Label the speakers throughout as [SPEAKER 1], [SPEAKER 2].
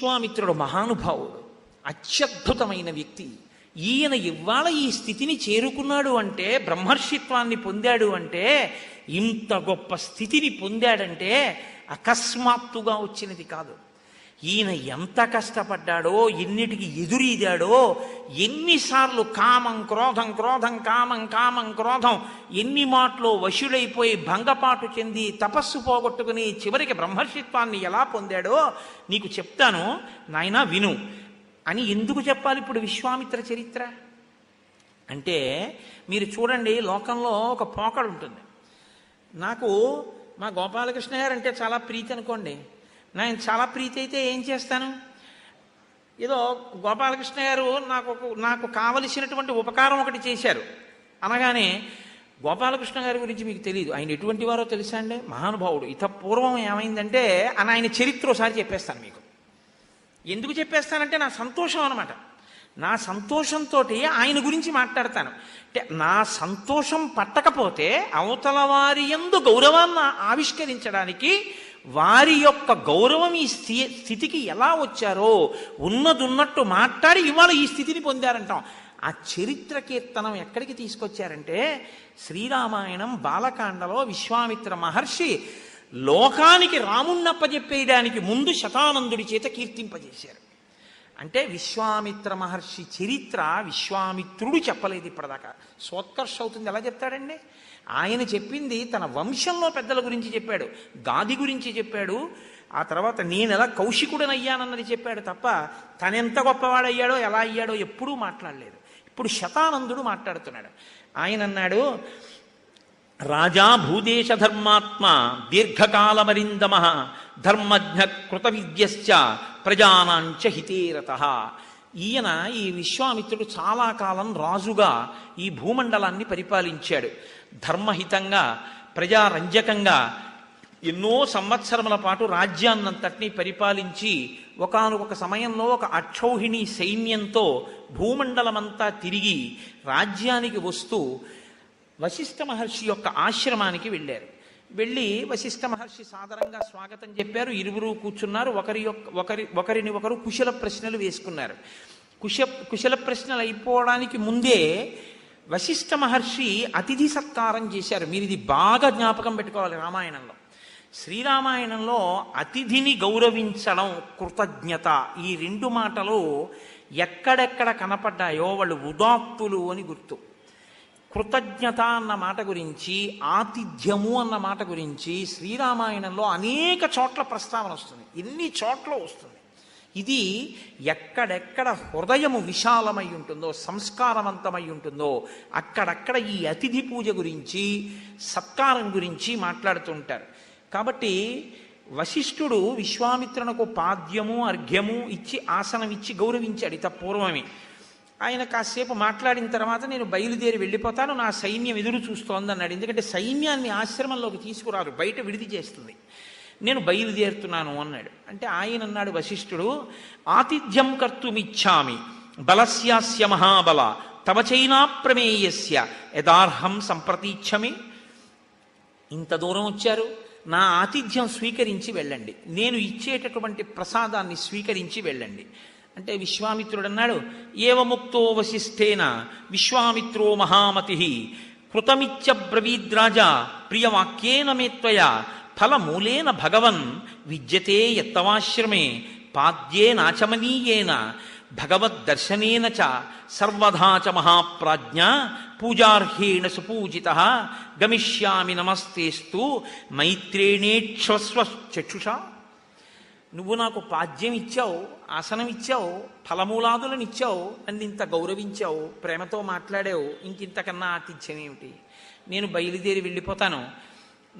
[SPEAKER 1] విశ్వామిత్రుడు మహానుభావుడు, అత్యద్భుతమైన వ్యక్తి. ఈయన ఇవాళ ఈ స్థితిని చేరుకున్నాడు అంటే, బ్రహ్మర్షిత్వాన్ని పొందాడు అంటే, ఇంత గొప్ప స్థితిని పొందాడంటే అకస్మాత్తుగా వచ్చినది కాదు. ఈయన ఎంత కష్టపడ్డాడో, ఎన్నిటికి ఎదురీదాడో, ఎన్నిసార్లు కామం క్రోధం, క్రోధం కామం, కామం క్రోధం, ఎన్ని మాటలో వశుడైపోయి భంగపాటు చెంది తపస్సు పోగొట్టుకుని చివరికి బ్రహ్మర్షిత్వాన్ని ఎలా పొందాడో నీకు చెప్తాను నాయనా విను అని. ఎందుకు చెప్పాలి ఇప్పుడు విశ్వామిత్ర చరిత్ర అంటే, మీరు చూడండి, లోకంలో ఒక పోకడు ఉంటుంది. నాకు మా గోపాలకృష్ణ గారు అంటే చాలా ప్రీతి అనుకోండి. నేను చాలా ప్రీతి అయితే ఏం చేస్తాను, ఏదో గోపాలకృష్ణ గారు నాకు కావలసినటువంటి ఉపకారం ఒకటి చేశారు అనగానే, గోపాలకృష్ణ గారి గురించి మీకు తెలియదు, ఆయన ఎటువంటి వారో తెలుసా అండి, మహానుభావుడు, ఇత పూర్వం ఏమైందంటే అని ఆయన చరిత్ర ఒకసారి చెప్పేస్తాను మీకు. ఎందుకు చెప్పేస్తానంటే నా సంతోషం అనమాట. నా సంతోషంతో ఆయన గురించి మాట్లాడతాను. అంటే నా సంతోషం పట్టకపోతే అవతల వారి యందు గౌరవాన్ని ఆవిష్కరించడానికి, వారి యొక్క గౌరవం ఈ స్థితికి ఎలా వచ్చారో ఉన్నదున్నట్టు మాట్లాడి ఇవాళ ఈ స్థితిని పొందారంటాం. ఆ చరిత్ర కీర్తనం ఎక్కడికి తీసుకొచ్చారంటే, శ్రీరామాయణం బాలకాండలో విశ్వామిత్ర మహర్షి లోకానికి రాముణ్ణప్పజెప్పేయడానికి ముందు శతానందుడి చేత కీర్తింపజేశారు. అంటే విశ్వామిత్ర మహర్షి చరిత్ర విశ్వామిత్రుడు చెప్పలేదు ఇప్పటిదాకా. సోత్కర్ష అవుతుంది ఎలా చెప్తాడండి? ఆయన చెప్పింది తన వంశంలో పెద్దల గురించి చెప్పాడు, గాది గురించి చెప్పాడు, ఆ తర్వాత నేనెలా కౌశికుడనయ్యానన్నది చెప్పాడు తప్ప తనెంత గొప్పవాడయ్యాడో ఎలా అయ్యాడో ఎప్పుడూ మాట్లాడలేదు. ఇప్పుడు శతానందుడు మాట్లాడుతున్నాడు. ఆయన అన్నాడు, రాజా భూదేశ ధర్మాత్మ దీర్ఘకాలమరిందమ ధర్మజ్ఞ కృత విద్యశ్చ ప్రజానాంచ హితేరతః. ఈయన ఈ విశ్వామిత్రుడు చాలా కాలం రాజుగా ఈ భూమండలాన్ని పరిపాలించాడు. ధర్మహితంగా, ప్రజారంజకంగా ఎన్నో సంవత్సరముల పాటు రాజ్యాన్నంతటినీ పరిపాలించి ఒకానొక సమయంలో ఒక అక్షౌహిణి సైన్యంతో భూమండలమంతా తిరిగి రాజ్యానికి వస్తూ వశిష్ఠ మహర్షి యొక్క ఆశ్రమానికి వెళ్ళారు. వెళ్ళి వశిష్ఠ మహర్షి సాదరంగా స్వాగతం చెప్పారు. ఇరువురు కూర్చున్నారు. ఒకరిని ఒకరు కుశల ప్రశ్నలు వేసుకున్నారు. కుశల ప్రశ్నలు అయిపోవడానికి ముందే వశిష్ఠ మహర్షి అతిథి సత్కారం చేశారు. మీరు ఇది బాగా జ్ఞాపకం పెట్టుకోవాలి. రామాయణంలో, శ్రీరామాయణంలో అతిథిని గౌరవించడం, కృతజ్ఞత, ఈ రెండు మాటలు ఎక్కడెక్కడ కనపడ్డాయో వాళ్ళు ఉదాత్తులు అని గుర్తు. కృతజ్ఞత అన్న మాట గురించి, ఆతిథ్యము అన్న మాట గురించి శ్రీరామాయణంలో అనేక చోట్ల ప్రస్తావన వస్తుంది. ఎన్ని చోట్ల వస్తుంది. ఇది ఎక్కడెక్కడ హృదయము విశాలమై ఉంటుందో, సంస్కారవంతమై ఉంటుందో అక్కడక్కడ ఈ అతిథి పూజ గురించి, సత్కారం గురించి మాట్లాడుతుంటారు. కాబట్టి వశిష్ఠుడు విశ్వామిత్రునకు పాద్యము అర్ఘ్యము ఇచ్చి ఆసనం ఇచ్చి గౌరవించాడు ఇత పూర్వమే. ఆయన కాసేపు మాట్లాడిన తర్వాత నేను బయలుదేరి వెళ్ళిపోతాను, నా సైన్యం ఎదురు చూస్తోంది అన్నాడు. ఎందుకంటే సైన్యాన్ని ఆశ్రమంలోకి తీసుకురారు, బయట విడిది చేస్తుంది. నేను బయలుదేరుతున్నాను అన్నాడు. అంటే ఆయన అన్నాడు వశిష్ఠుడు, ఆతిథ్యం కర్తుమిచ్చామి బలస్యాస్య మహాబల తవ చైనా ప్రమేయస్య యదార్హం సంప్రతీచ్ఛమి. ఇంత దూరం వచ్చారు, నా ఆతిథ్యం స్వీకరించి వెళ్ళండి, నేను ఇచ్చేటటువంటి ప్రసాదాన్ని స్వీకరించి వెళ్ళండి అంటే విశ్వామిత్రుడు అన్నాడు, ఏవముక్తో వశిష్ఠేన విశ్వామిత్రో మహామతి కృతమిత్య బ్రవీద్రాజా ప్రియవాక్యేన మేత్వయ ఫలమూలేన భగవన్ విద్యతే యత్తవాశ్రమే పాద్యేనాచమనీయేన భగవద్దర్శనేన చ సర్వధా చ మహాప్రాజ్ఞ పూజార్హేణ సుపూజితః గమిష్యామి నమస్తేస్తు మైత్రేణేక్షస్వ చక్షుషా. నువ్వు నాకు పాద్యం ఇచ్చావు, ఆసనం ఇచ్చావు, ఫలమూలాదులను ఇచ్చావు, నన్ను ఇంత గౌరవించావు, ప్రేమతో మాట్లాడావు, ఇంకింతకన్నా ఆతిథ్యం ఏమిటి? నేను బయలుదేరి వెళ్ళిపోతాను,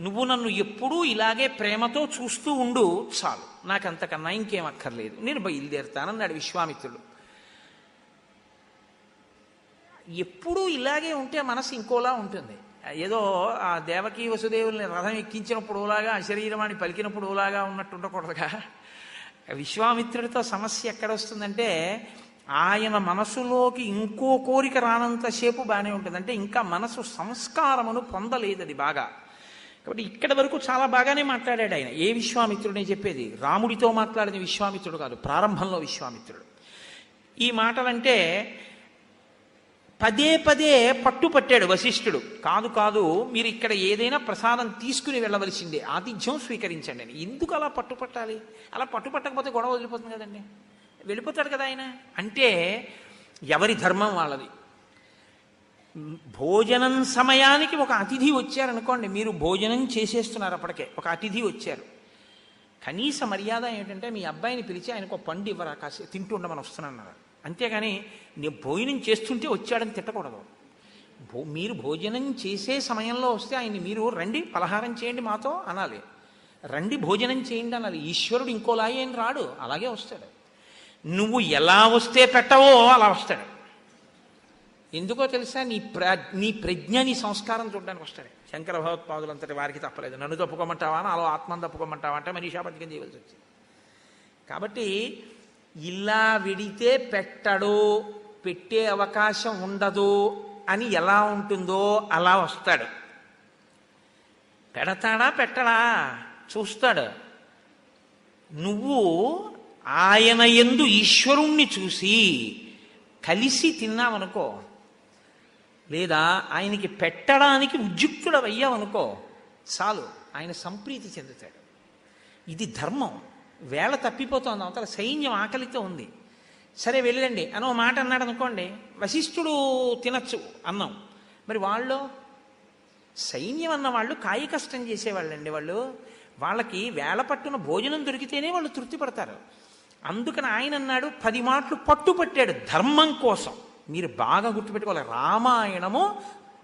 [SPEAKER 1] నువ్వు నన్ను ఎప్పుడూ ఇలాగే ప్రేమతో చూస్తూ ఉండు చాలు, నాకంతకన్నా ఇంకేం అక్కర్లేదు, నేను బయలుదేరుతానన్నాడు విశ్వామిత్రుడు. ఎప్పుడూ ఇలాగే ఉంటే మనసు ఇంకోలా ఉంటుంది. ఏదో ఆ దేవకీ వసుదేవుల్ని రథం ఎక్కించినప్పుడు ఓలాగా, అశరీరవాణి పలికినప్పుడు ఓలాగా ఉన్నట్టు ఉండకూడదుగా. విశ్వామిత్రుడితో సమస్య ఎక్కడ వస్తుందంటే, ఆయన మనసులోకి ఇంకో కోరిక రానంతసేపు బాగానే ఉంటుంది. అంటే ఇంకా మనసు సంస్కారమును పొందలేదు అది బాగా. కాబట్టి ఇక్కడ వరకు చాలా బాగానే మాట్లాడాడు ఆయన. ఏ విశ్వామిత్రుడే చెప్పేది? రాముడితో మాట్లాడిన విశ్వామిత్రుడు కాదు, ప్రారంభంలో విశ్వామిత్రుడు. ఈ మాటలంటే పదే పదే పట్టుపట్టాడు వశిష్ఠుడు. కాదు కాదు, మీరు ఇక్కడ ఏదైనా ప్రసాదం తీసుకుని వెళ్ళవలసిందే, ఆతిథ్యం స్వీకరించండి అని. ఎందుకు అలా పట్టుపట్టాలి? అలా పట్టుపట్టకపోతే గొడవ వదిలిపోతుంది కదండి, వెళ్ళిపోతాడు కదా ఆయన. అంటే ఎవరి ధర్మం వాళ్ళది. భోజనం సమయానికి ఒక అతిథి వచ్చారనుకోండి, మీరు భోజనం చేసేస్తున్నారు, అప్పటికే ఒక అతిథి వచ్చారు, కనీస మర్యాద ఏమిటంటే మీ అబ్బాయిని పిలిచి ఆయనకు ఒక పండు ఇవ్వరా, కాసేపు తింటూ ఉండమని వస్తున్నాను. అంతేగాని నేను భోజనం చేస్తుంటే వచ్చాడని తిట్టకూడదు. మీరు భోజనం చేసే సమయంలో వస్తే ఆయన్ని మీరు రండి పలహారం చేయండి మాతో అనాలి, రండి భోజనం చేయండి అనాలి. ఈశ్వరుడు ఇంకోలాగే ఆయన రాడు, అలాగే వస్తాడు. నువ్వు ఎలా వస్తే పెట్టవో అలా వస్తాడు. ఎందుకో తెలుసా? నీ ప్రజ్ఞ, నీ సంస్కారం చూడడానికి వస్తాడు. శంకర భగవత్పాదులంతటి వారికి తప్పలేదు. నన్ను తప్పుకోమంటావా, అలా ఆత్మను తప్పుకోమంటావా అంటే మనీషాపతికం చేయవలసి వచ్చింది. కాబట్టి ఇలా విడితే పెట్టడు, పెట్టే అవకాశం ఉండదు అని ఎలా ఉంటుందో అలా వస్తాడు. పెడతాడా పెట్టడా చూస్తాడు. నువ్వు ఆయన యందు ఈశ్వరుణ్ణి చూసి కలిసి తిన్నావనుకో, లేదా ఆయనకి పెట్టడానికి ఉద్యుక్తుడవయ్యావనుకో, చాలు, ఆయన సంప్రీతి చెందుతాడు. ఇది ధర్మం. వేళ తప్పిపోతుంది, అవతల సైన్యం ఆకలితో ఉంది. సరే వెళ్ళండి అని ఓ మాట అన్నాడు అనుకోండి, వశిష్ఠుడు తినచ్చు అన్నం. మరి వాళ్ళు సైన్యం అన్న వాళ్ళు కాయ కష్టం చేసేవాళ్ళండి. వాళ్ళకి వేళ పట్టున భోజనం దొరికితేనే వాళ్ళు తృప్తి పడతారు. అందుకని ఆయన అన్నాడు, 10 మాటలు పట్టుపట్టాడు ధర్మం కోసం. మీరు బాగా గుర్తుపెట్టుకోవాలి, రామాయణము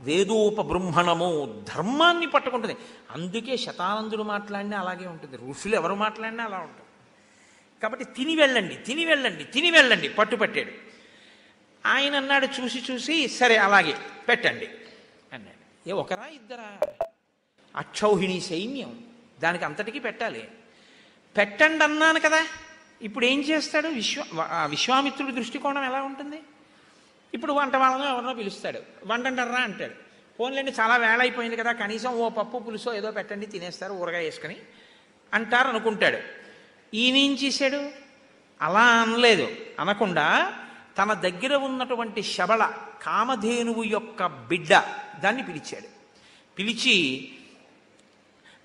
[SPEAKER 1] వేదోపబృంహణము, ధర్మాన్ని పట్టుకుంటుంది. అందుకే శతానందుడు మాట్లాడినా అలాగే ఉంటుంది, ఋషులు ఎవరు మాట్లాడినా అలా ఉంటుంది. కాబట్టి తిని వెళ్ళండి పట్టుపట్టాడు. ఆయన అన్నాడు చూసి సరే అలాగే పెట్టండి అన్నాడు. ఒకరా ఇద్దరా? అక్షౌహిణి సైన్యం, దానికి అంతటికీ పెట్టాలి. పెట్టండి అన్నాను కదా. ఇప్పుడు ఏం చేస్తాడు? విశ్వామిత్రుడి దృష్టికోణం ఎలా ఉంటుంది? ఇప్పుడు వంట వాళ్ళనో ఎవరినో పిలుస్తాడు, వంటంటారా అంటాడు. పోన్లేండి చాలా వేళ అయిపోయింది కదా, కనీసం ఓ పప్పు పులుసో ఏదో పెట్టండి, తినేస్తారు ఊరగా వేసుకొని అంటారు అనుకుంటాడు. ఈయనేం చేశాడు? అలా అనలేదు. అనకుండా తన దగ్గర ఉన్నటువంటి శబళ కామధేనువు యొక్క బిడ్డ దాన్ని పిలిచాడు. పిలిచి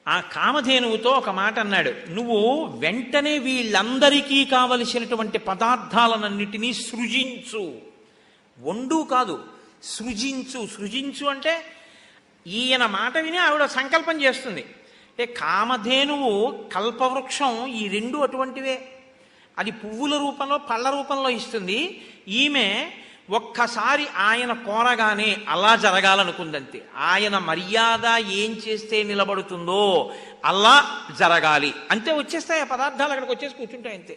[SPEAKER 1] ఆ కామధేనువుతో ఒక మాట అన్నాడు, నువ్వు వెంటనే వీళ్ళందరికీ కావలసినటువంటి పదార్థాలన్నిటినీ సృజించు. వండు కాదు, సృజించు అంటే ఈయన మాట విని ఆవిడ సంకల్పం చేస్తుంది. అంటే కామధేనువు కల్పవృక్షం, ఈ రెండు అటువంటివే. అది పువ్వుల రూపంలో పళ్ళ రూపంలో ఇస్తుంది. ఈమె ఒక్కసారి ఆయన కోరగానే అలా జరగాలనుకుందంతే. ఆయన మర్యాద ఏం చేస్తే నిలబడుతుందో అలా జరగాలి అంతే. వచ్చేస్తాయి ఆ పదార్థాలు, అక్కడికి వచ్చేసి కూర్చుంటాయి అంతే.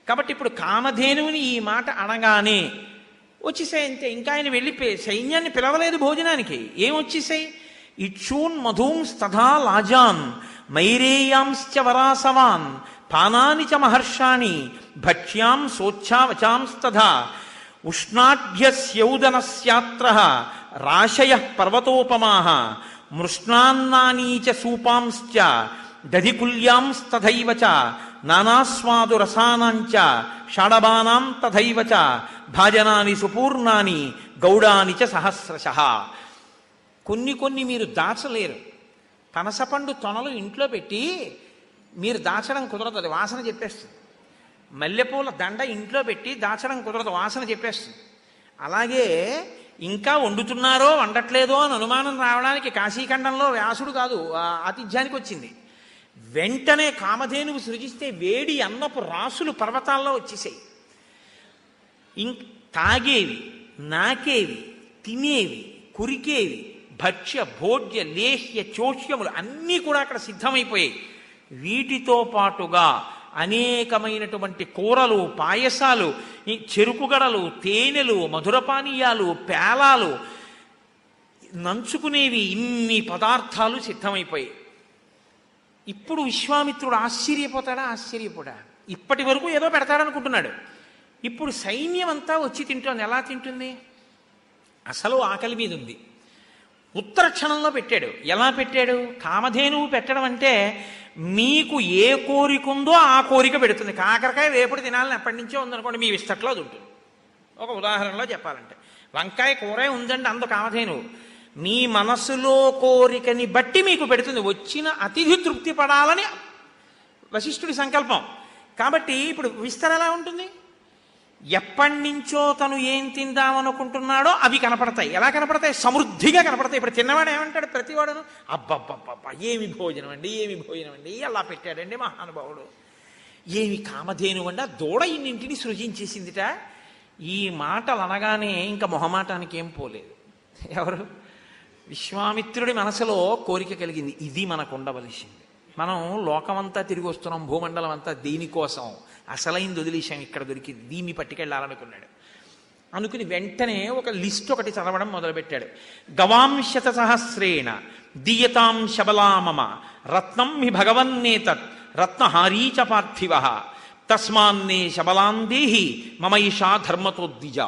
[SPEAKER 1] కాబట్టి ఇప్పుడు కామధేనువుని ఈ మాట అనగానే వచ్చేసాయి అంతే. ఇంకా ఆయన వెళ్ళిపోయి సైన్యాన్ని పిలవలేదు భోజనానికి. ఏం వచ్చేసాయి? ఇక్షూన్ మధూంస్తథా లాజాన్ మైరేయాంశ్చ వరాసవాన్ పానాని చ మహర్షాణి భక్ష్యాం సోచ్ఛావచాంస్తథా ఉష్ణాఢ్యస్యౌదనస్యాత్ర రాశయ పర్వతోపమాః మృష్ణాన్నానీ చ సూపాంశ్చ దధికుల్యాంస్తథైవ చ నానాస్వాదు రసానాంచ షాడబానాం తథైవ చ భాజనాని సుపూర్ణాని గౌడాని చ సహస్రశః. కొన్ని మీరు దాచలేరు. పనసపండు తొనలు ఇంట్లో పెట్టి మీరు దాచడం కుదరదు, అది వాసన చెప్పేస్తుంది. మల్లెపూల దండ ఇంట్లో పెట్టి దాచడం కుదరదు, వాసన చెప్పేస్తుంది. అలాగే ఇంకా వండుతున్నారో వండట్లేదో అని అనుమానం రావడానికి కాశీఖండంలో వ్యాసుడు కాదు ఆతిథ్యానికి వచ్చింది. వెంటనే కామధేనువు సృజిస్తే వేడి అన్నపు రాసులు పర్వతాల్లో వచ్చేసాయి. తాగేవి, నాకేవి, తినేవి, కురికేవి, భక్ష్య భోజ్య లేహ్య చోష్యములు అన్నీ కూడా అక్కడ సిద్ధమైపోయాయి. వీటితో పాటుగా అనేకమైనటువంటి కూరలు, పాయసాలు, చెరుకుగడలు, తేనెలు, మధురపానీయాలు, పేలాలు, నంచుకునేవి, ఇన్ని పదార్థాలు సిద్ధమైపోయాయి. ఇప్పుడు విశ్వామిత్రుడు ఆశ్చర్యపోడా? ఇప్పటి వరకు ఏదో పెడతాడనుకుంటున్నాడు. ఇప్పుడు సైన్యం అంతా వచ్చి తింటోంది. ఎలా తింటుంది? అసలు ఆకలి మీద ఉంది. ఉత్తర క్షణంలో పెట్టాడు. ఎలా పెట్టాడు? కామధేనువు పెట్టడం అంటే మీకు ఏ కోరిక ఉందో ఆ కోరిక పెడుతుంది. కాకరకాయ వేపుడు తినాలని ఎప్పటి నుంచో ఉందనుకోండి, మీ విస్తట్లో అది ఉంటుంది. ఒక ఉదాహరణలో చెప్పాలంటే వంకాయ కూరే ఉందండి, అందు కామధేనువు మీ మనసులో కోరికని బట్టి మీకు పెడుతుంది. వచ్చిన అతిథి తృప్తి పడాలని వశిష్ఠుడి సంకల్పం. కాబట్టి ఇప్పుడు విస్తర ఎలా ఉంటుంది? ఎప్పటి నుంచో తను ఏం తిందామనుకుంటున్నాడో అవి కనపడతాయి. ఎలా కనపడతాయి? సమృద్ధిగా కనపడతాయి. ఇప్పుడు తిన్నవాడు ఏమంటాడు? ప్రతివాడును అబ్బబ్బబ్బబ్బా ఏమి భోజనం అండి, ఏమి భోజనం అండి, ఎలా పెట్టాడండి మహానుభావుడు, ఏమి కామధేను అండి, ఆ దూడ ఇన్నింటిని సృజించేసిందిట. ఈ మాటలు అనగానే ఇంకా మొహమాటానికి ఏం పోలేదు. ఎవరు? విశ్వామిత్రుడి మనసులో కోరిక కలిగింది, ఇది మనకు ఉండవలసింది. మనం లోకమంతా తిరిగి వస్తున్నాం, భూమండలం అంతా దీనికోసం, అసలైంది వదిలేశాం, ఇక్కడ దొరికింది, దీన్ని పట్టుకెళ్ళాలనుకున్నాడు. అనుకుని వెంటనే ఒక లిస్ట్ ఒకటి చదవడం మొదలుపెట్టాడు. గవాంశత సహస్రేణ దీయతాం శబలామమ రత్నం హి భగవన్నేతత్ రత్నహారీచ పార్థివ తస్మాన్నే శబలాందేహి మమైషా ధర్మతోద్విజ.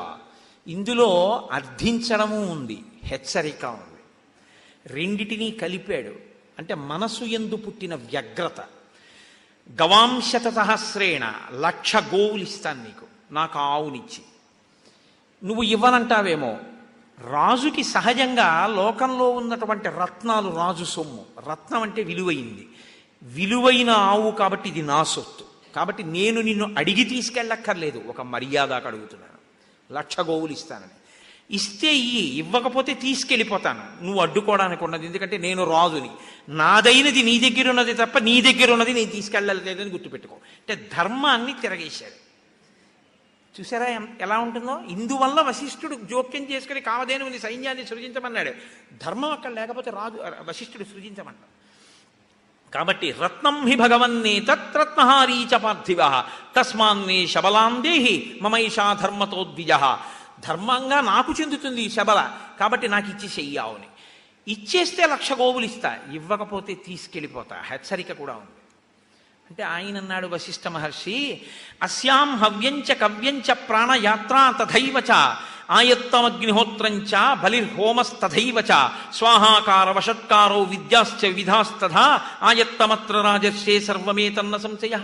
[SPEAKER 1] ఇందులో అర్థించడము ఉంది, హెచ్చరిక ఉంది. రెండిటినీ కలిపాడు. అంటే మనసు యందు పుట్టిన వ్యగ్రత. గవాంశత సహస్రేణ 1,00,000 గోవులు ఇస్తాను నీకు, నాకు ఆవునిచ్చి. నువ్వు ఇవ్వనంటావేమో. రాజుకి సహజంగా లోకంలో ఉన్నటువంటి రత్నాలు రాజు సొమ్ము. రత్నం అంటే విలువైంది, విలువైన ఆవు కాబట్టి ఇది నా సొత్తు. కాబట్టి నేను నిన్ను అడిగి తీసుకెళ్ళక్కర్లేదు, ఒక మర్యాదకు అడుగుతున్నాను. 1,00,000 గోవులు ఇస్తానని. ఇస్తే ఇవ్వకపోతే తీసుకెళ్ళిపోతాను, నువ్వు అడ్డుకోవడానికి ఉన్నది. ఎందుకంటే నేను రాజుని, నాదైనది నీ దగ్గర ఉన్నది తప్ప నీ దగ్గర ఉన్నది నేను తీసుకెళ్ళలేదని గుర్తుపెట్టుకో. అంటే ధర్మాన్ని తిరగేశాడు. చూసారా ఎలా ఉంటుందో? ఇందువల్ల వశిష్ఠుడు జోక్యం చేసుకుని కామధేనువుని సైన్యాన్ని సృజించమన్నాడు. ధర్మం అక్కడ లేకపోతే రాజు వశిష్ఠుడు సృజించమన్నాడు. కాబట్టి రత్నం హి భగవన్నే తత్రత్నహారీచ పార్థివ తస్మాన్నే శబలాందేహి మమైషా ధర్మతోద్విజ. ధర్మంగా నాకు చెందుతుంది ఈ శబల, కాబట్టి నాకు ఇచ్చి చెయ్యావుని. ఇచ్చేస్తే 1,00,000 గోవులు ఇస్తా, ఇవ్వకపోతే తీసుకెళ్ళిపోతా. హెచ్చరిక కూడా ఉంది. అంటే ఆయన అన్నాడు వశిష్ఠ మహర్షి, అస్యాం హవ్యంచ కవ్యంచ ప్రాణయాత్రా తథైవచ ఆయత్తమగ్నిహోత్రంచ బలిర్హోమస్తథైవచ స్వాహాకార వషట్కారో విద్యాశ్చ విధాస్తథా ఆయత్తమత్ర రాజర్షే సర్వమేతన్న సంశయ.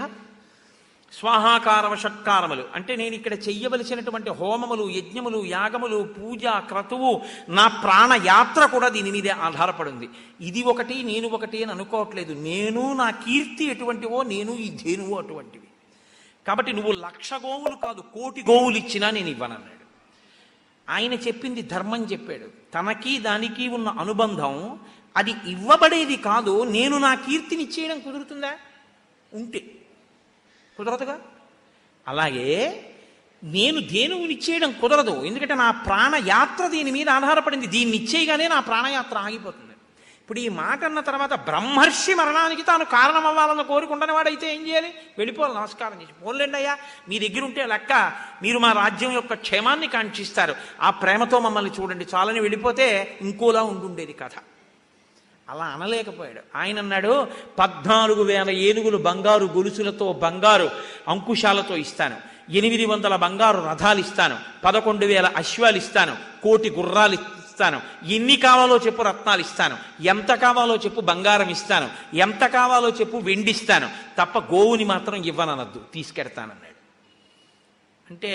[SPEAKER 1] స్వాహాకార వషట్కారములు అంటే నేను ఇక్కడ చెయ్యవలసినటువంటి హోమములు, యజ్ఞములు, యాగములు, పూజ, క్రతువు, నా ప్రాణయాత్ర కూడా దీని మీదే ఆధారపడింది. ఇది ఒకటి నేను ఒకటి అని అనుకోవట్లేదు. నేను, నా కీర్తి ఎటువంటివో, నేను ఈ ధేనువు అటువంటివి. కాబట్టి నువ్వు 1,00,000 గోవులు కాదు 1,000,000 గోవులు ఇచ్చినా నేను ఇవ్వనన్నాడు. ఆయన చెప్పింది ధర్మం చెప్పాడు. తనకి దానికి ఉన్న అనుబంధం అది ఇవ్వబడేది కాదు. నేను నా కీర్తిని ఇచ్చేయడం కుదురుతుందా? ఉంటే కుదరదుగా. అలాగే నేను ధేనువుని ఇచ్చేయడం కుదరదు, ఎందుకంటే నా ప్రాణయాత్ర దీని మీద ఆధారపడింది. దీన్ని ఇచ్చేయగానే నా ప్రాణయాత్ర ఆగిపోతుంది. ఇప్పుడు ఈ మాట అన్న తర్వాత బ్రహ్మర్షి మరణానికి తాను కారణం అవ్వాలన్న కోరుకుంటున్న వాడైతే ఏం చేయాలి? వెళ్ళిపోవాలి, నమస్కారం చేసి. పోన్లేండి అయ్యా, మీ దగ్గర ఉంటే లెక్క, మీరు మా రాజ్యం యొక్క క్షేమాన్ని కాంక్షిస్తారు, ఆ ప్రేమతో మమ్మల్ని చూడండి చాలని వెళ్ళిపోతే ఇంకోలా ఉండుండేది కథ. అలా అనలేకపోయాడు. ఆయన అన్నాడు, 14,000 ఏనుగులు బంగారు గొలుసులతో, బంగారు అంకుశాలతో ఇస్తాను, 800 బంగారు రథాలు ఇస్తాను, 11,000 అశ్వాలు ఇస్తాను, 1,000 గుర్రాలు ఇస్తాను, ఎన్ని కావాలో చెప్పు రత్నాలు ఇస్తాను, ఎంత కావాలో చెప్పు బంగారం ఇస్తాను, ఎంత కావాలో చెప్పు వెండిస్తాను, తప్ప గోవుని మాత్రం ఇవ్వననద్దు, తీసుకెడతానన్నాడు. అంటే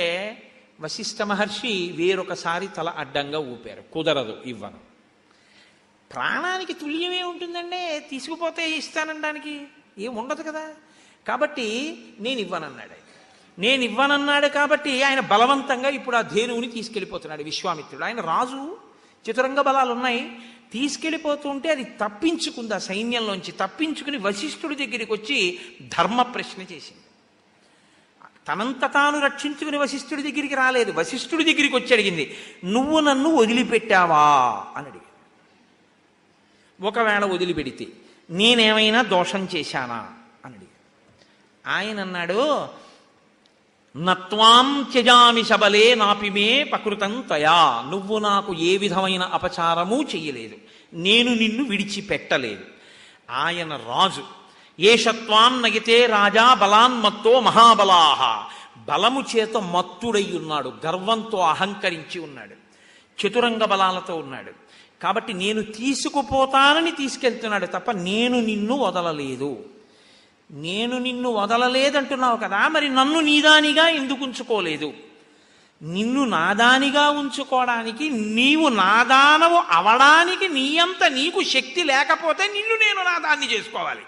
[SPEAKER 1] వశిష్ఠ మహర్షి వేరొకసారి తల అడ్డంగా ఊపారు. కుదరదు, ఇవ్వను. ప్రాణానికి తుల్యమే ఉంటుందండి, తీసుకుపోతే ఇస్తానడానికి ఏం ఉండదు కదా. కాబట్టి నేను ఇవ్వనన్నాడు. నేను ఇవ్వనన్నాడు కాబట్టి ఆయన బలవంతంగా ఇప్పుడు ఆ ధేనువుని తీసుకెళ్ళిపోతున్నాడు విశ్వామిత్రుడు. ఆయన రాజు, చతురంగ బలాలు ఉన్నాయి, తీసుకెళ్ళిపోతుంటే అది తప్పించుకుంది, ఆ సైన్యంలోంచి తప్పించుకుని వశిష్ఠుడి దగ్గరికి వచ్చి ధర్మ ప్రశ్న చేసింది. తనంత తాను రక్షించుకుని వశిష్ఠుడి దగ్గరికి రాలేదు, వశిష్ఠుడి దగ్గరికి వచ్చి అడిగింది, నువ్వు నన్ను వదిలిపెట్టావా అని అడిగింది. ఒకవేళ వదిలిపెడితే నేనేమైనా దోషం చేశానా అని అడిగాడు. ఆయన అన్నాడు, నత్వాం త్యజామి శబలే నాపిమే పకృతం తయా. నువ్వు నాకు ఏ విధమైన అపచారమూ చెయ్యలేదు, నేను నిన్ను విడిచిపెట్టలేదు. ఆయన రాజు. ఏషత్వాం నగితే రాజా బలాన్మత్తో మహాబలాహ. బలము చేత మత్తుడై ఉన్నాడు, గర్వంతో అహంకరించి ఉన్నాడు, చతురంగ బలాలతో ఉన్నాడు. కాబట్టి నేను తీసుకుపోతానని తీసుకెళ్తున్నాడు తప్ప నేను నిన్ను వదలలేదు. నేను నిన్ను వదలలేదంటున్నావు కదా, మరి నన్ను నీదానిగా ఎందుకు ఉంచుకోలేదు? నిన్ను నాదానిగా ఉంచుకోవడానికి, నీవు నాదానవు అవడానికి నీ అంత నీకు శక్తి లేకపోతే నిన్ను నేను నాదాన్ని చేసుకోవాలి.